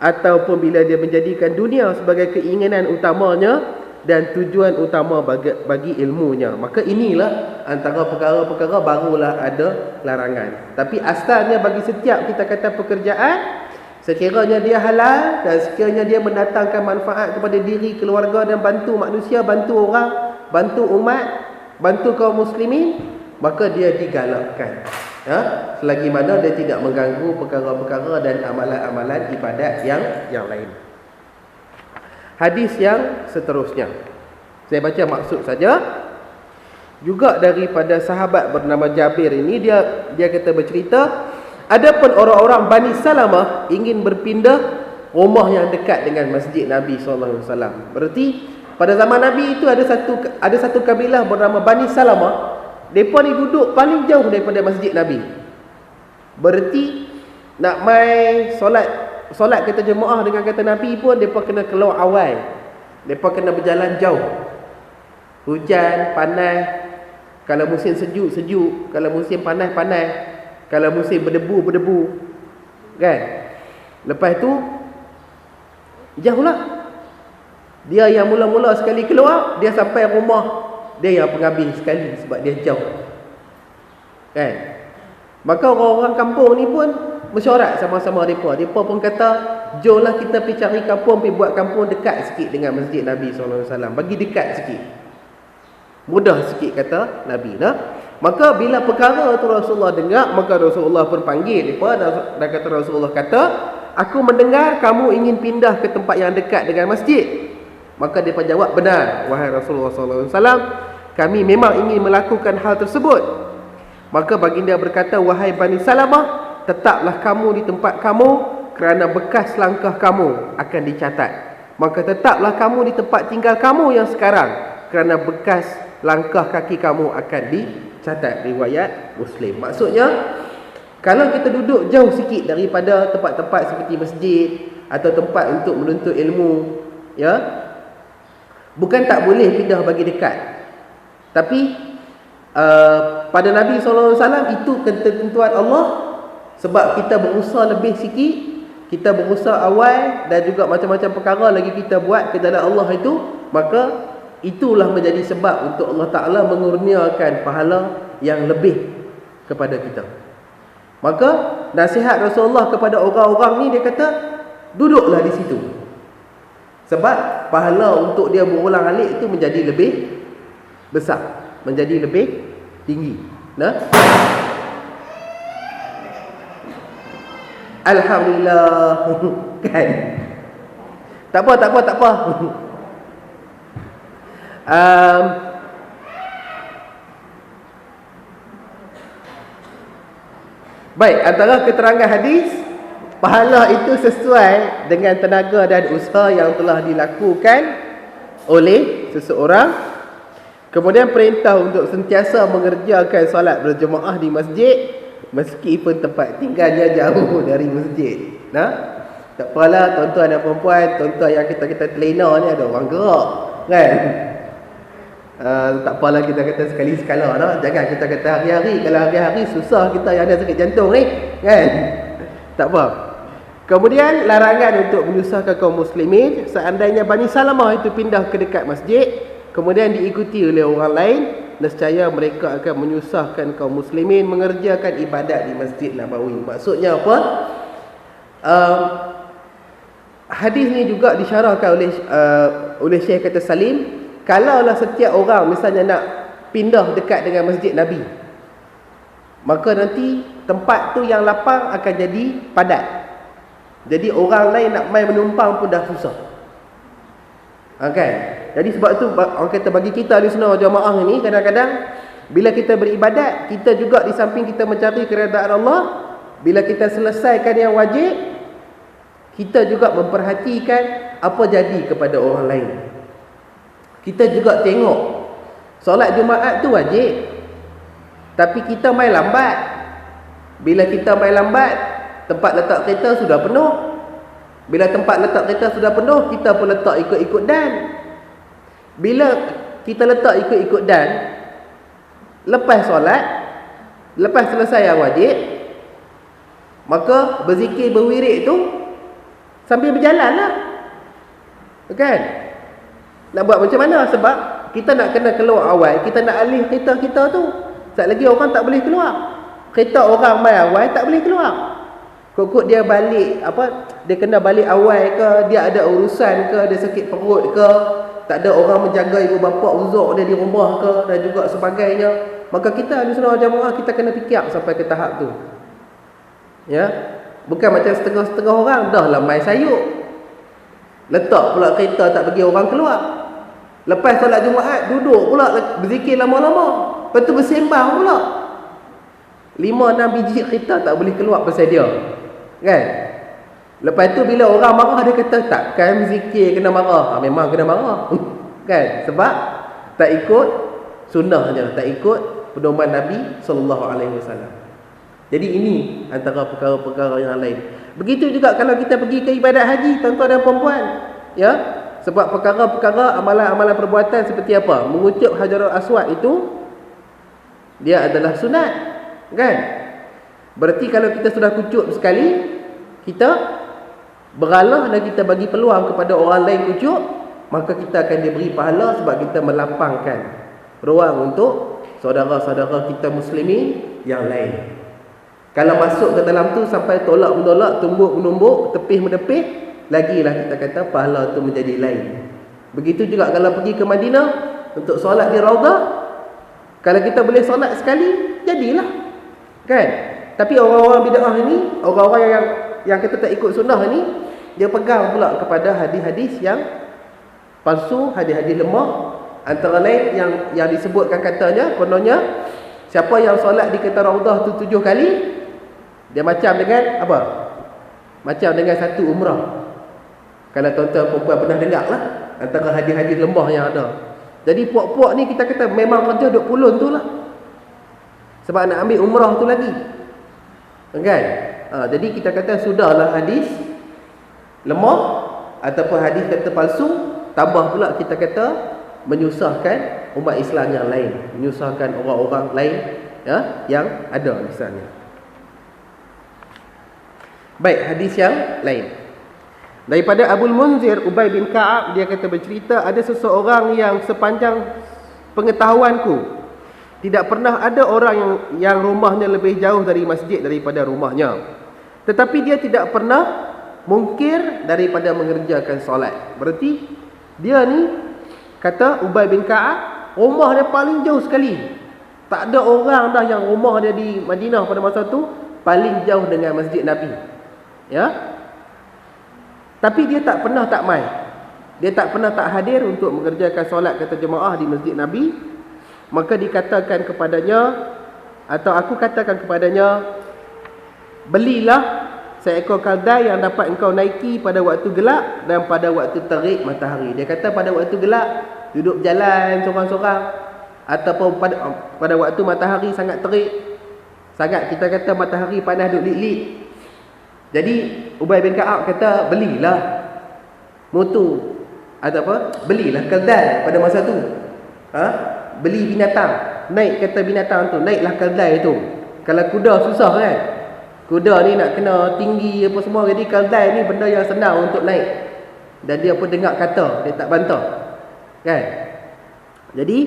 Speaker 1: ataupun bila dia menjadikan dunia sebagai keinginan utamanya dan tujuan utama bagi ilmunya, maka inilah antara perkara-perkara barulah ada larangan. Tapi asalnya bagi setiap kita kata pekerjaan, sekiranya dia halal dan sekiranya dia mendatangkan manfaat kepada diri, keluarga dan bantu manusia, bantu orang, bantu umat, bantu kaum muslimin, maka dia digalakkan. Ya, selagi mana dia tidak mengganggu perkara-perkara dan amalan-amalan ibadat yang lain. Hadis yang seterusnya, saya baca maksud saja. Juga daripada sahabat bernama Jabir ini, dia kata bercerita, adapun orang-orang Bani Salamah ingin berpindah rumah yang dekat dengan masjid Nabi SAW. Berarti pada zaman Nabi itu ada satu kabilah bernama Bani Salamah. Mereka ni duduk paling jauh daripada masjid Nabi. Berarti nak mai solat kata jemaah dengan kata Nabi pun mereka kena keluar awal. Mereka kena berjalan jauh. Hujan, panas. Kalau musim sejuk, kalau musim panas, kalau musim berdebu. Kan? Lepas tu jauhlah. Dia yang mula-mula sekali keluar, dia sampai rumah dia yang penghabis sekali sebab dia jauh. Kan? Maka orang-orang kampung ni pun mesyuarat sama-sama mereka. Mereka pun kata, jomlah kita pergi cari kampung, pergi buat kampung dekat sikit dengan masjid Nabi SAW. Bagi dekat sikit. Mudah sikit kata Nabi. Nah? Maka bila perkara tu Rasulullah dengar, maka Rasulullah pun panggil mereka dan kata Rasulullah kata, aku mendengar kamu ingin pindah ke tempat yang dekat dengan masjid. Maka dia jawab, benar wahai Rasulullah SAW, kami memang ingin melakukan hal tersebut. Maka baginda berkata, wahai Bani Salamah, tetaplah kamu di tempat kamu kerana bekas langkah kamu akan dicatat. Maka tetaplah kamu di tempat tinggal kamu yang sekarang kerana bekas langkah kaki kamu akan dicatat. Riwayat Muslim. Maksudnya, kalau kita duduk jauh sikit daripada tempat-tempat seperti masjid atau tempat untuk menuntut ilmu, ya, bukan tak boleh pindah bagi dekat. Tapi pada Nabi SAW itu ketentuan Allah. Sebab kita berusaha lebih sikit, kita berusaha awal dan juga macam-macam perkara lagi kita buat ke dalam Allah itu, maka itulah menjadi sebab untuk Allah Ta'ala mengurniakan pahala yang lebih kepada kita. Maka nasihat Rasulullah kepada orang-orang ni, dia kata, duduklah di situ. Sebab pahala untuk dia berulang-alik itu menjadi lebih besar, menjadi lebih tinggi. Nah, alhamdulillah. Kan? Tak apa. Baik, antara keterangan hadis, pahala itu sesuai dengan tenaga dan usaha yang telah dilakukan oleh seseorang. Kemudian perintah untuk sentiasa mengerjakan solat berjemaah di masjid meskipun tempat tinggalnya jauh dari masjid. Nah, Tak apalah tuan-tuan dan perempuan, tuan-tuan yang kita telena ni ada orang gerak, kan? Tak apalah kita kata sekali sekala dah. Jangan kita kata hari-hari. Kalau hari-hari susah kita yang ada sakit jantung ni, kan? Tak apa. Kemudian larangan untuk menyusahkan kaum muslimin. Seandainya Bani Salamah itu pindah ke dekat masjid, kemudian diikuti oleh orang lain, nescaya mereka akan menyusahkan kaum muslimin mengerjakan ibadat di Masjid Nabawi. Maksudnya apa? Hadis ni juga disyarahkan oleh Syekh kata Salim, kalaulah setiap orang misalnya nak pindah dekat dengan Masjid Nabi, maka nanti tempat tu yang lapang akan jadi padat. Jadi orang lain nak mai menumpang pun dah susah. Kan? Jadi sebab tu orang kata bagi kita Ahlussunnah wal Jamaah ni, kadang-kadang bila kita beribadat, kita juga di samping kita mencari keredaan Allah, bila kita selesaikan yang wajib, kita juga memperhatikan apa jadi kepada orang lain. Kita juga tengok solat Jumaat tu wajib, tapi kita mai lambat. Bila kita mai lambat, tempat letak kereta sudah penuh. Bila tempat letak kereta sudah penuh, kita pun letak ikut-ikut dan. Bila kita letak ikut-ikut dan, lepas solat, lepas selesai yang wajib, maka berzikir berwirid tu sambil berjalan lah, kan? Nak buat macam mana? Sebab kita nak kena keluar awal, kita nak alih kereta kita tu. Sekejap lagi orang tak boleh keluar. Kereta orang mai awal tak boleh keluar. Kok dia balik, dia kena balik awal ke, dia ada urusan ke, dia sakit perut ke, tak ada orang menjaga ibu bapa uzur dia di rumah ke, dan juga sebagainya. Maka kita Ahlussunnah wal Jamaah, kita kena fikir sampai ke tahap tu. Ya. Bukan macam setengah-setengah orang dah lah mai sayuk, letak pula kereta tak bagi orang keluar. Lepas solat Jumaat duduk pula berzikir lama-lama, lepas tu bersembang pula. 5-6 biji kereta tak boleh keluar pasal dia, kan? Lepas tu bila orang marah, dia kata takkan zikir kena marah. Memang kena marah. Kan? Sebab tak ikut sunnahnya, tak ikut pedoman Nabi SAW. Jadi ini antara perkara-perkara yang lain. Begitu juga kalau kita pergi ke ibadat haji, tuan-tuan dan perempuan, ya. Sebab perkara-perkara amalan-amalan perbuatan seperti apa? Mengucup Hajarul Aswad itu dia adalah sunat, kan? Berarti kalau kita sudah kucup sekali, kita beralah dan kita bagi peluang kepada orang lain kucup, maka kita akan diberi pahala sebab kita melapangkan ruang untuk saudara-saudara kita muslimin yang lain. Kalau masuk ke dalam tu sampai tolak-menolak, tumbuk-menumbuk, tepih-menepih, lagilah kita kata pahala tu menjadi lain. Begitu juga kalau pergi ke Madinah untuk solat di Raudah, kalau kita boleh solat sekali, jadilah, kan? Tapi orang-orang bid'ah ini, orang-orang yang kita tak ikut sunnah ni, dia pegang pula kepada hadis-hadis yang palsu, hadis-hadis lemah. Antara lain yang disebutkan katanya, kononnya siapa yang solat di kota Raudah tu 7 kali, dia macam dengan apa? Macam dengan satu umrah. Kalau tuan-tuan perempuan pernah dengar lah, antara hadis-hadis lemah yang ada. Jadi puak-puak ni kita kata memang kerja duk pulun tu lah, sebab nak ambil umrah tu lagi, kan? Jadi kita kata sudahlah hadis lemah ataupun hadis kata palsu, tambah pula kita kata menyusahkan umat Islam yang lain, menyusahkan orang-orang lain, ya, yang ada di sana. Baik, hadis yang lain daripada Abul Munzir Ubay bin Ka'ab, dia kata bercerita, ada seseorang yang sepanjang pengetahuanku tidak pernah ada orang yang rumahnya lebih jauh dari masjid daripada rumahnya, tetapi dia tidak pernah mungkir daripada mengerjakan solat. Berarti dia ni, kata Ubay bin Ka'ab, rumah dia paling jauh sekali. Tak ada orang dah yang rumah dia di Madinah pada masa tu paling jauh dengan masjid Nabi, ya. Tapi dia tak pernah tak mai. Dia tak pernah tak hadir untuk mengerjakan solat kata jemaah di masjid Nabi. Maka dikatakan kepadanya, atau aku katakan kepadanya, belilah seekor keldai yang dapat engkau naiki pada waktu gelap dan pada waktu terik matahari. Dia kata pada waktu gelap duduk berjalan seorang-seorang, ataupun pada waktu matahari sangat terik, sangat kita kata matahari panas duk lik-lik. Jadi Ubay bin Ka'ab kata, belilah motor atau apa? Belilah keldai pada masa tu. Beli binatang, naik kata binatang tu, naiklah keldai tu. Kalau kuda susah kan? Kuda ni nak kena tinggi apa semua, jadi keldai ni benda yang senang untuk naik. Dan dia pun dengar kata, dia tak bantah. Kan? Jadi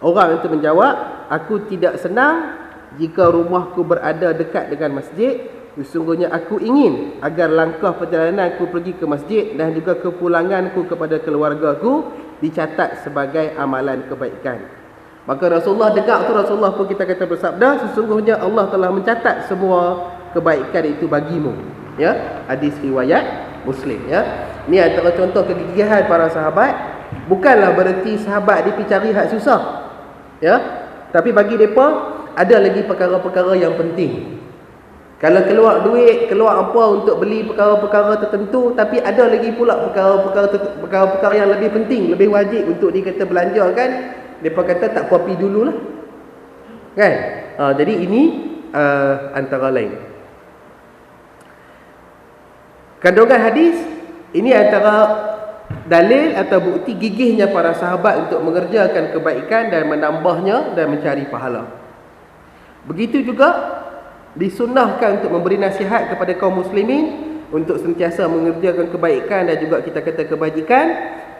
Speaker 1: orang itu menjawab, aku tidak senang jika rumahku berada dekat dengan masjid. Sesungguhnya aku ingin agar langkah perjalananku pergi ke masjid dan juga kepulanganku kepada keluargaku dicatat sebagai amalan kebaikan. Maka Rasulullah dengar tu, Rasulullah pun kita kata bersabda, sesungguhnya Allah telah mencatat semua kebaikan itu bagimu. Ya, hadis riwayat Muslim. Ya, ni antara contoh kegigihan para sahabat. Bukanlah bererti sahabat dia pergi cari hak susah. Ya, tapi bagi mereka ada lagi perkara-perkara yang penting. Kalau keluar duit, keluar apa untuk beli perkara-perkara tertentu, tapi ada lagi pula perkara-perkara yang lebih penting, lebih wajib untuk dikata belanjakan, mereka kata tak kopi dululah. Kan? Jadi ini antara lain. Kandungan hadis ini antara dalil atau bukti gigihnya para sahabat untuk mengerjakan kebaikan dan menambahnya dan mencari pahala. Begitu juga disunnahkan untuk memberi nasihat kepada kaum muslimin untuk sentiasa mengerjakan kebaikan dan juga kita kata kebajikan.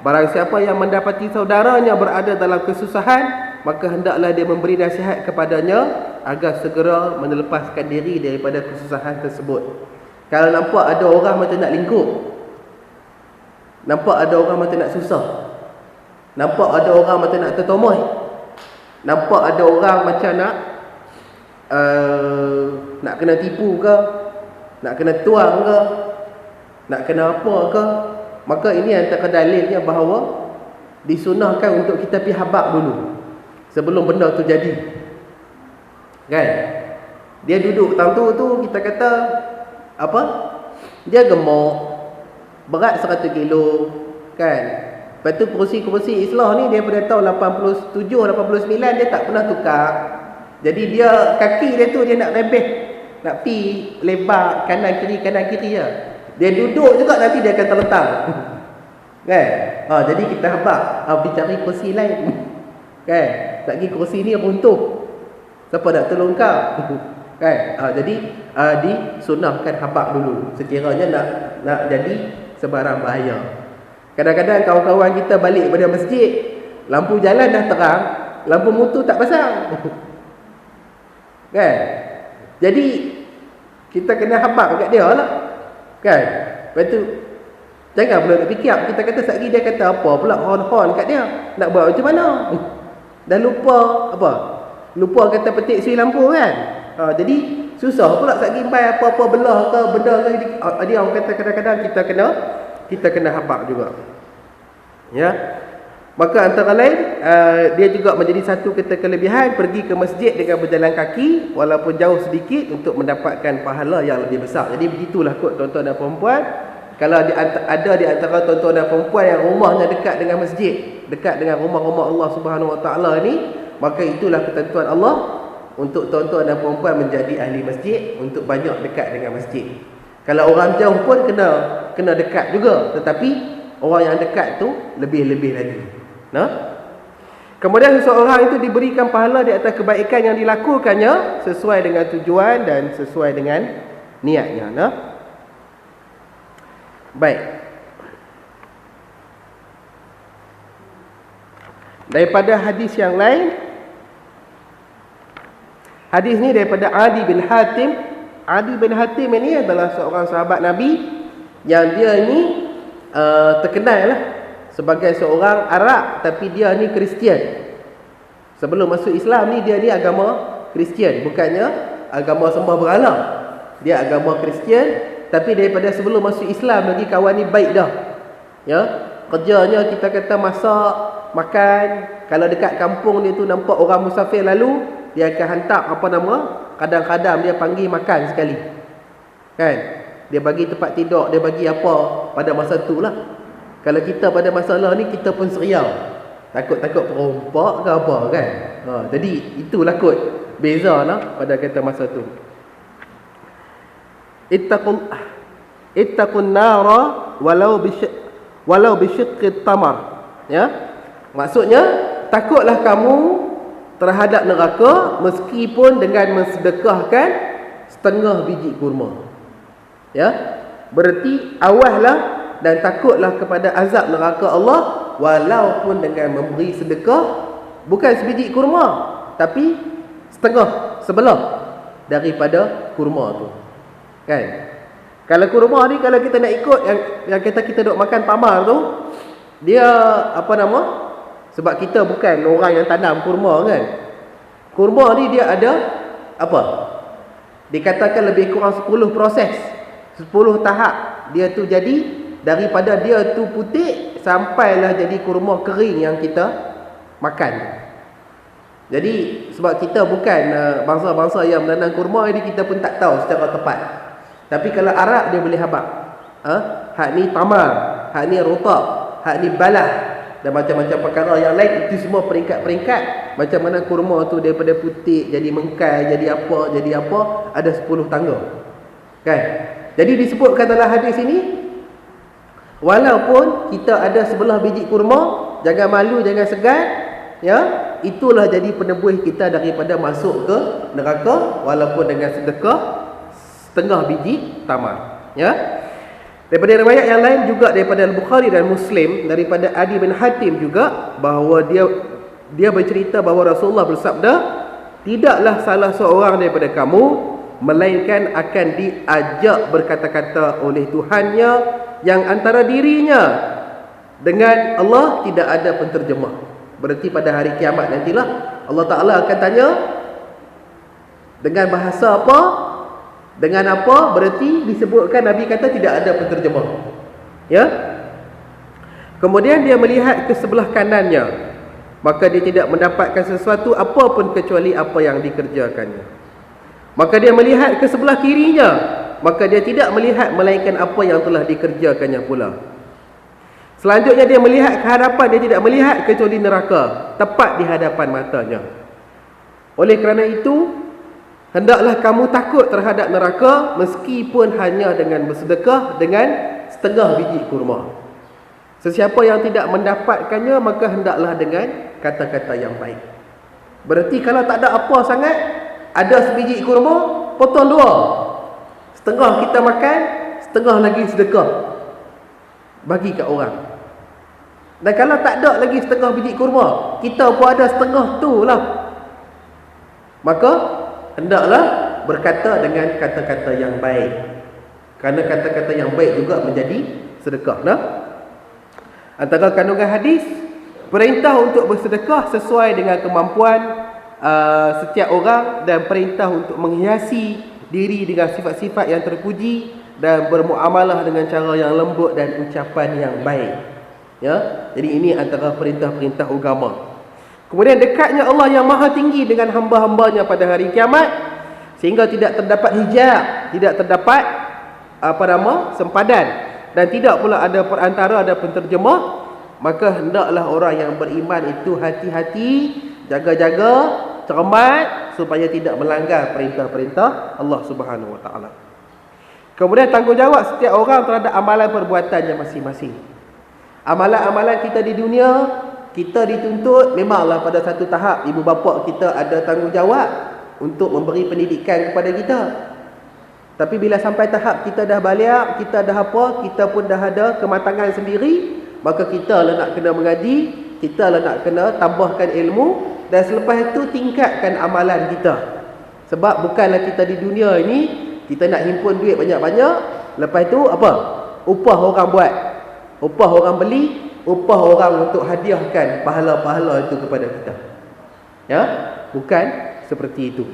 Speaker 1: Barang siapa yang mendapati saudaranya berada dalam kesusahan, maka hendaklah dia memberi nasihat kepadanya agar segera melepaskan diri daripada kesusahan tersebut. Kalau nampak ada orang macam nak lingkup, nampak ada orang macam nak susah, nampak ada orang macam nak tertomoy, nampak ada orang macam nak kena tipu ke, nak kena tuang ke, nak kena apa ke, maka ini antara dalilnya bahawa disunahkan untuk kita pergi habaq dulu sebelum benda tu jadi. Kan? Dia duduk tang tu kita kata apa? Dia gemuk, berat 100 kilo, kan? Lepas tu kerusi Islah ni daripada tahun 87, 89 dia tak pernah tukar. Jadi dia kaki dia tu dia nak rebeh, nak pi lebar kanan kiri ya. Dia duduk juga nanti dia akan terletak. Kan? Jadi kita habaq, pergi cari kursi lain. Kan? Tak pergi kursi ni runtuh. Siapa nak tolong kau? Kan? Jadi disunahkan habaq dulu sekiranya nak jadi sebarang bahaya. Kadang-kadang kawan-kawan kita balik pada masjid, lampu jalan dah terang, lampu motor tak pasang. Kan? Jadi kita kena habaq dekat dia lah. Kan? Lepas tu jangan pula nak fikir, kita kata sekali dia kata apa pula hon-hon kat dia. Nak buat macam mana? Dah lupa apa? Lupa kata petik sui lampu kan? Jadi susah pula sekali mai apa-apa belah ke benda ke. Dia orang kata kadang-kadang kita kena habaq juga. Ya. Maka antara lain dia juga menjadi satu kelebihan pergi ke masjid dengan berjalan kaki walaupun jauh sedikit untuk mendapatkan pahala yang lebih besar. Jadi begitulah kot tuan-tuan dan puan-puan. Kalau ada di antara tuan-tuan dan puan-puan yang rumahnya dekat dengan masjid, dekat dengan rumah-rumah Allah Subhanahu Wa Taala ni, maka itulah ketentuan Allah untuk tuan-tuan dan puan-puan menjadi ahli masjid, untuk banyak dekat dengan masjid. Kalau orang jauh pun kena dekat juga, tetapi orang yang dekat tu lebih-lebih lagi. Kemudian seseorang itu diberikan pahala di atas kebaikan yang dilakukannya sesuai dengan tujuan dan sesuai dengan niatnya. Baik. Daripada hadis yang lain, hadis ni daripada Adi bin Hatim. Adi bin Hatim ini adalah seorang sahabat Nabi yang dia ini terkenal lah sebagai seorang Arab, tapi dia ni Kristian. Sebelum masuk Islam ni dia ni agama Kristian, bukannya agama sembah berhala. Dia agama Kristian, tapi daripada sebelum masuk Islam lagi kawan ni baik dah. Ya, kerjanya kita kata masak, makan. Kalau dekat kampung dia tu nampak orang musafir lalu, dia akan hantar kadang-kadang dia panggil makan sekali. Kan? Dia bagi tempat tidur, dia bagi apa pada masa tu lah. Kalau kita pada masalah ni kita pun seriau. Takut-takut perompak ke apa kan. Jadi itulah kot beza lah pada kata masa tu. ittaqun nara walau bisyiqqit tamar. Ya. Maksudnya, takutlah kamu terhadap neraka meskipun dengan mensedekahkan setengah biji kurma. Ya. Berarti awahlah dan takutlah kepada azab neraka Allah walaupun dengan memberi sedekah bukan sebiji kurma, tapi sebelah daripada kurma tu. Kan? Kalau kurma ni, kalau kita nak ikut yang kita duk makan tamar tu, dia apa nama? Sebab kita bukan orang yang tanam kurma kan. Kurma ni dia ada apa? Dikatakan lebih kurang 10 proses, 10 tahap dia tu jadi. Daripada dia tu putih sampailah jadi kurma kering yang kita makan. Jadi sebab kita bukan bangsa-bangsa yang menanam kurma, jadi kita pun tak tahu secara tepat. Tapi kalau Arab dia boleh habaq. Hak ni tamar, hak ni rotab, hak ni balah dan macam-macam perkara yang lain. Itu semua peringkat-peringkat macam mana kurma tu daripada putih jadi mengkai, jadi apa, ada 10 tangga. Kan? Jadi disebutkan dalam hadis ini, walaupun kita ada sebelah biji kurma, jangan malu, jangan segan, ya, itulah jadi penebus kita daripada masuk ke neraka walaupun dengan sedekah setengah biji tamar. Ya. Daripada riwayat yang lain juga daripada Al-Bukhari dan Muslim, daripada Adi bin Hatim juga, bahawa dia bercerita bahawa Rasulullah bersabda, tidaklah salah seorang daripada kamu melainkan akan diajak berkata-kata oleh Tuhannya yang antara dirinya dengan Allah tidak ada penterjemah. Berarti pada hari kiamat nantilah Allah Ta'ala akan tanya dengan bahasa apa, dengan apa. Berarti disebutkan Nabi kata tidak ada penterjemah. Ya. Kemudian dia melihat ke sebelah kanannya, maka dia tidak mendapatkan sesuatu apapun kecuali apa yang dikerjakannya. Maka dia melihat ke sebelah kirinya, maka dia tidak melihat melainkan apa yang telah dikerjakannya pula. Selanjutnya dia melihat ke hadapan, dia tidak melihat kecuali neraka tepat di hadapan matanya. Oleh kerana itu, hendaklah kamu takut terhadap neraka meskipun hanya dengan bersedekah dengan setengah biji kurma. Sesiapa yang tidak mendapatkannya, maka hendaklah dengan kata-kata yang baik. Berarti kalau tak ada apa sangat, ada sebiji kurma, potong 2. Setengah kita makan, setengah lagi sedekah, bagi kat orang. Dan kalau tak ada lagi setengah biji kurma, kita pun ada setengah tu lah, maka hendaklah berkata dengan kata-kata yang baik. Kerana kata-kata yang baik juga menjadi sedekah. Nah, antara kandungan hadis, perintah untuk bersedekah sesuai dengan kemampuan setiap orang, dan perintah untuk menghiasi diri dengan sifat-sifat yang terpuji dan bermuamalah dengan cara yang lembut dan ucapan yang baik. Ya, jadi ini antara perintah-perintah agama. Kemudian dekatnya Allah yang maha tinggi dengan hamba-hambanya pada hari kiamat, sehingga tidak terdapat hijab, tidak terdapat sempadan, dan tidak pula ada perantara, ada penterjemah. Maka hendaklah orang yang beriman itu hati-hati, jaga-jaga, cermat supaya tidak melanggar perintah-perintah Allah Subhanahu Wa Taala. Kemudian tanggungjawab setiap orang terhadap amalan perbuatannya masing-masing. Amalan-amalan kita di dunia, kita dituntut memanglah pada satu tahap ibu bapa kita ada tanggungjawab untuk memberi pendidikan kepada kita. Tapi bila sampai tahap kita dah balik, kita dah apa, kita pun dah ada kematangan sendiri, maka kita lah nak kena mengaji, kita lah nak kena tambahkan ilmu, dan selepas itu tingkatkan amalan kita. Sebab bukanlah kita di dunia ini kita nak himpun duit banyak-banyak, lepas itu apa? Upah orang buat, upah orang beli, upah orang untuk hadiahkan pahala-pahala itu kepada kita. Ya, bukan seperti itu.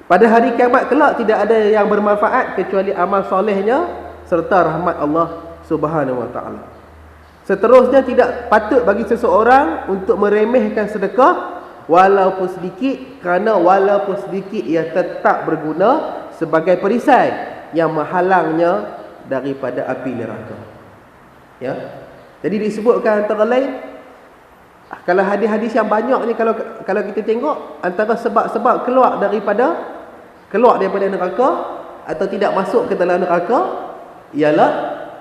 Speaker 1: Pada hari kiamat kelak tidak ada yang bermanfaat kecuali amal solehnya serta rahmat Allah Subhanahu Wa Taala. Seterusnya, tidak patut bagi seseorang untuk meremehkan sedekah walaupun sedikit, kerana walaupun sedikit ia tetap berguna sebagai perisai yang menghalangnya daripada api neraka. Ya. Jadi disebutkan antara lain, kalau hadis-hadis yang banyak ni, kalau kita tengok antara sebab-sebab keluar daripada neraka atau tidak masuk ke dalam neraka, ialah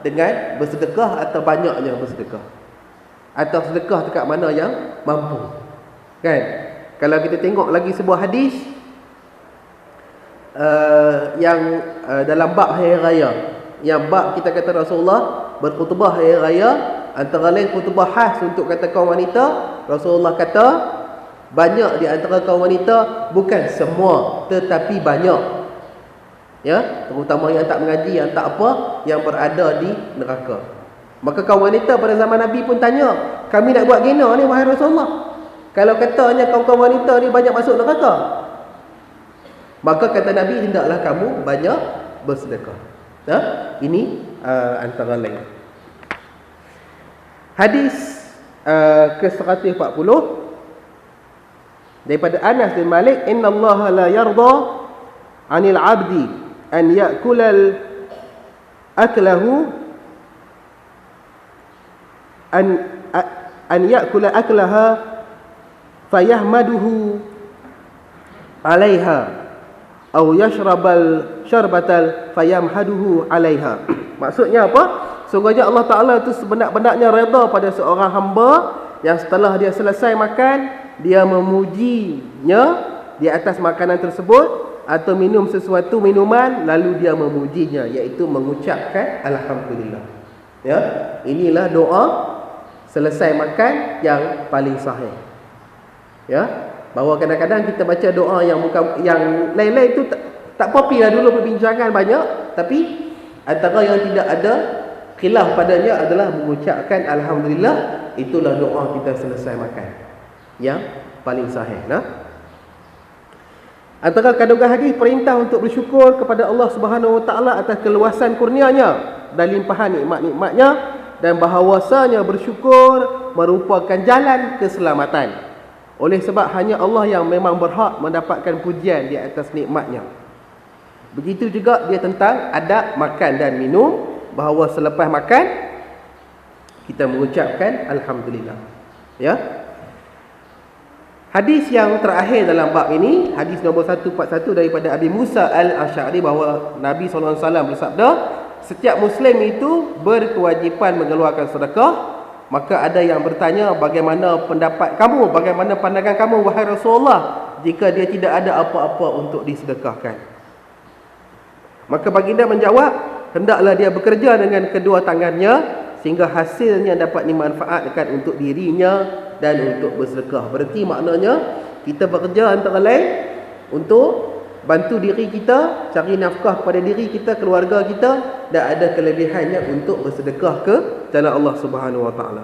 Speaker 1: dengan bersedekah atau banyaknya bersedekah, atau sedekah dekat mana yang mampu. Kan? Kalau kita tengok lagi sebuah hadis yang dalam bab hari raya, yang bab kita kata Rasulullah berkhutbah hari raya, antara lain khutbah khas untuk kata kaum wanita. Rasulullah kata banyak di antara kaum wanita, bukan semua tetapi banyak, ya, terutama yang tak mengaji, yang tak apa, yang berada di neraka. Maka kaum wanita pada zaman Nabi pun tanya, kami nak buat gina ni wahai Rasulullah, kalau katanya kaum-kaum wanita ni banyak masuk neraka? Maka kata Nabi, hendaklah kamu banyak bersedekah. Ini antara lain. Hadis ke-140 daripada Anas bin Malik, innallaha la yarda 'anil 'abdi an ya'kula aklahu an ya'kula aklaha fayahmaduhu 'alaiha aw yashrabal syarbatal fayamhaduhu 'alaiha. Maksudnya apa? Sungguhnya Allah Ta'ala itu sebenar-benarnya redha pada seorang hamba yang setelah dia selesai makan, dia memujinya di atas makanan tersebut, atau minum sesuatu minuman lalu dia memujinya, iaitu mengucapkan alhamdulillah. Ya, inilah doa selesai makan yang paling sahih. Ya, bahawa kadang-kadang kita baca doa yang bukan, yang lain-lain itu tak popular dulu perbincangan banyak, tapi antara yang tidak ada khilaf padanya adalah mengucapkan alhamdulillah. Itulah doa kita selesai makan yang paling sahih. Antara kandungan hadis perintah untuk bersyukur kepada Allah Subhanahu Wa Taala atas keluasan kurnianya dan limpahan nikmat-nikmatnya, dan bahawasanya bersyukur merupakan jalan keselamatan. Oleh sebab hanya Allah yang memang berhak mendapatkan pujian di atas nikmatnya. Begitu juga dia tentang adab makan dan minum, bahawa selepas makan kita mengucapkan alhamdulillah. Ya. Hadis yang terakhir dalam bab ini, hadis nombor 141 daripada Abi Musa Al-Asy'ari, bahawa Nabi SAW bersabda, setiap Muslim itu berkewajipan mengeluarkan sedekah. Maka ada yang bertanya, bagaimana pendapat kamu, bagaimana pandangan kamu wahai Rasulullah, jika dia tidak ada apa-apa untuk disedekahkan? Maka baginda menjawab, hendaklah dia bekerja dengan kedua tangannya sehingga hasilnya dapat dimanfaatkan untuk dirinya dan untuk bersedekah. Berarti maknanya kita bekerja antara lain untuk bantu diri kita, cari nafkah kepada diri kita, keluarga kita, dan ada kelebihannya untuk bersedekah ke jalan Allah Subhanahu Wa Taala.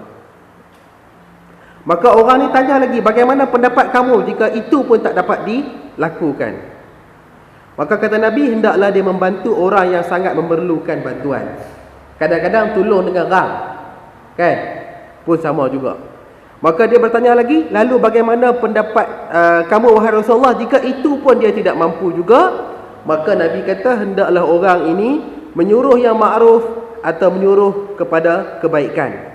Speaker 1: Maka orang ni tanya lagi, bagaimana pendapat kamu jika itu pun tak dapat dilakukan? Maka kata Nabi, hendaklah dia membantu orang yang sangat memerlukan bantuan. Kadang-kadang tolong dengan rang, kan, pun sama juga. Maka dia bertanya lagi, lalu bagaimana pendapat kamu wahai Rasulullah jika itu pun dia tidak mampu juga? Maka Nabi kata, hendaklah orang ini menyuruh yang ma'ruf atau menyuruh kepada kebaikan.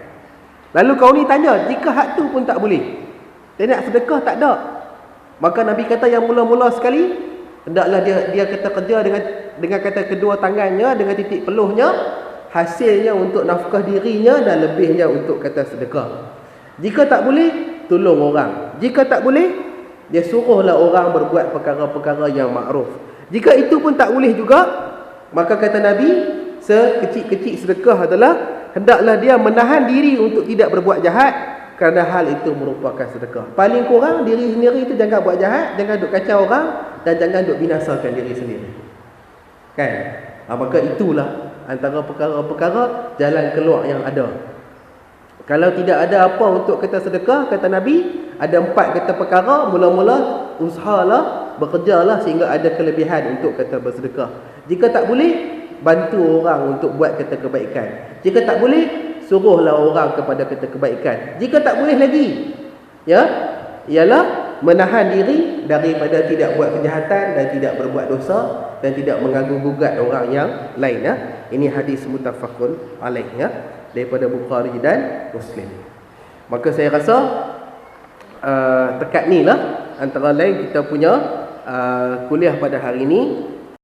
Speaker 1: Lalu kau ni tanya, jika hak tu pun tak boleh, dia nak sedekah tak ada. Maka Nabi kata yang mula-mula sekali, hendaklah dia kata kerja dengan kata kedua tangannya, dengan titik peluhnya, hasilnya untuk nafkah dirinya dan lebihnya untuk kata sedekah. Jika tak boleh, tolong orang. Jika tak boleh, dia suruhlah orang berbuat perkara-perkara yang makruf. Jika itu pun tak boleh juga, maka kata Nabi, sekecil-kecil sedekah adalah hendaklah dia menahan diri untuk tidak berbuat jahat, kerana hal itu merupakan sedekah. Paling kurang diri sendiri itu jangan buat jahat, jangan duk kacau orang, dan jangan duk binasakan diri sendiri. Kan? Maka itulah antara perkara-perkara jalan keluar yang ada. Kalau tidak ada apa untuk kita sedekah, kata Nabi, ada 4 kata perkara. Mula-mula usahalah, bekerjalah sehingga ada kelebihan untuk kita bersedekah. Jika tak boleh, bantu orang untuk buat kata kebaikan. Jika tak boleh, suruhlah orang kepada kata kebaikan. Jika tak boleh lagi, ya, ialah menahan diri daripada tidak buat kejahatan dan tidak berbuat dosa dan tidak mengganggu-gugat orang yang lain. Ini hadis muttafaqun alaih, daripada Bukhari dan Muslim. Maka saya rasa dekat ni lah antara lain kita punya kuliah pada hari ini.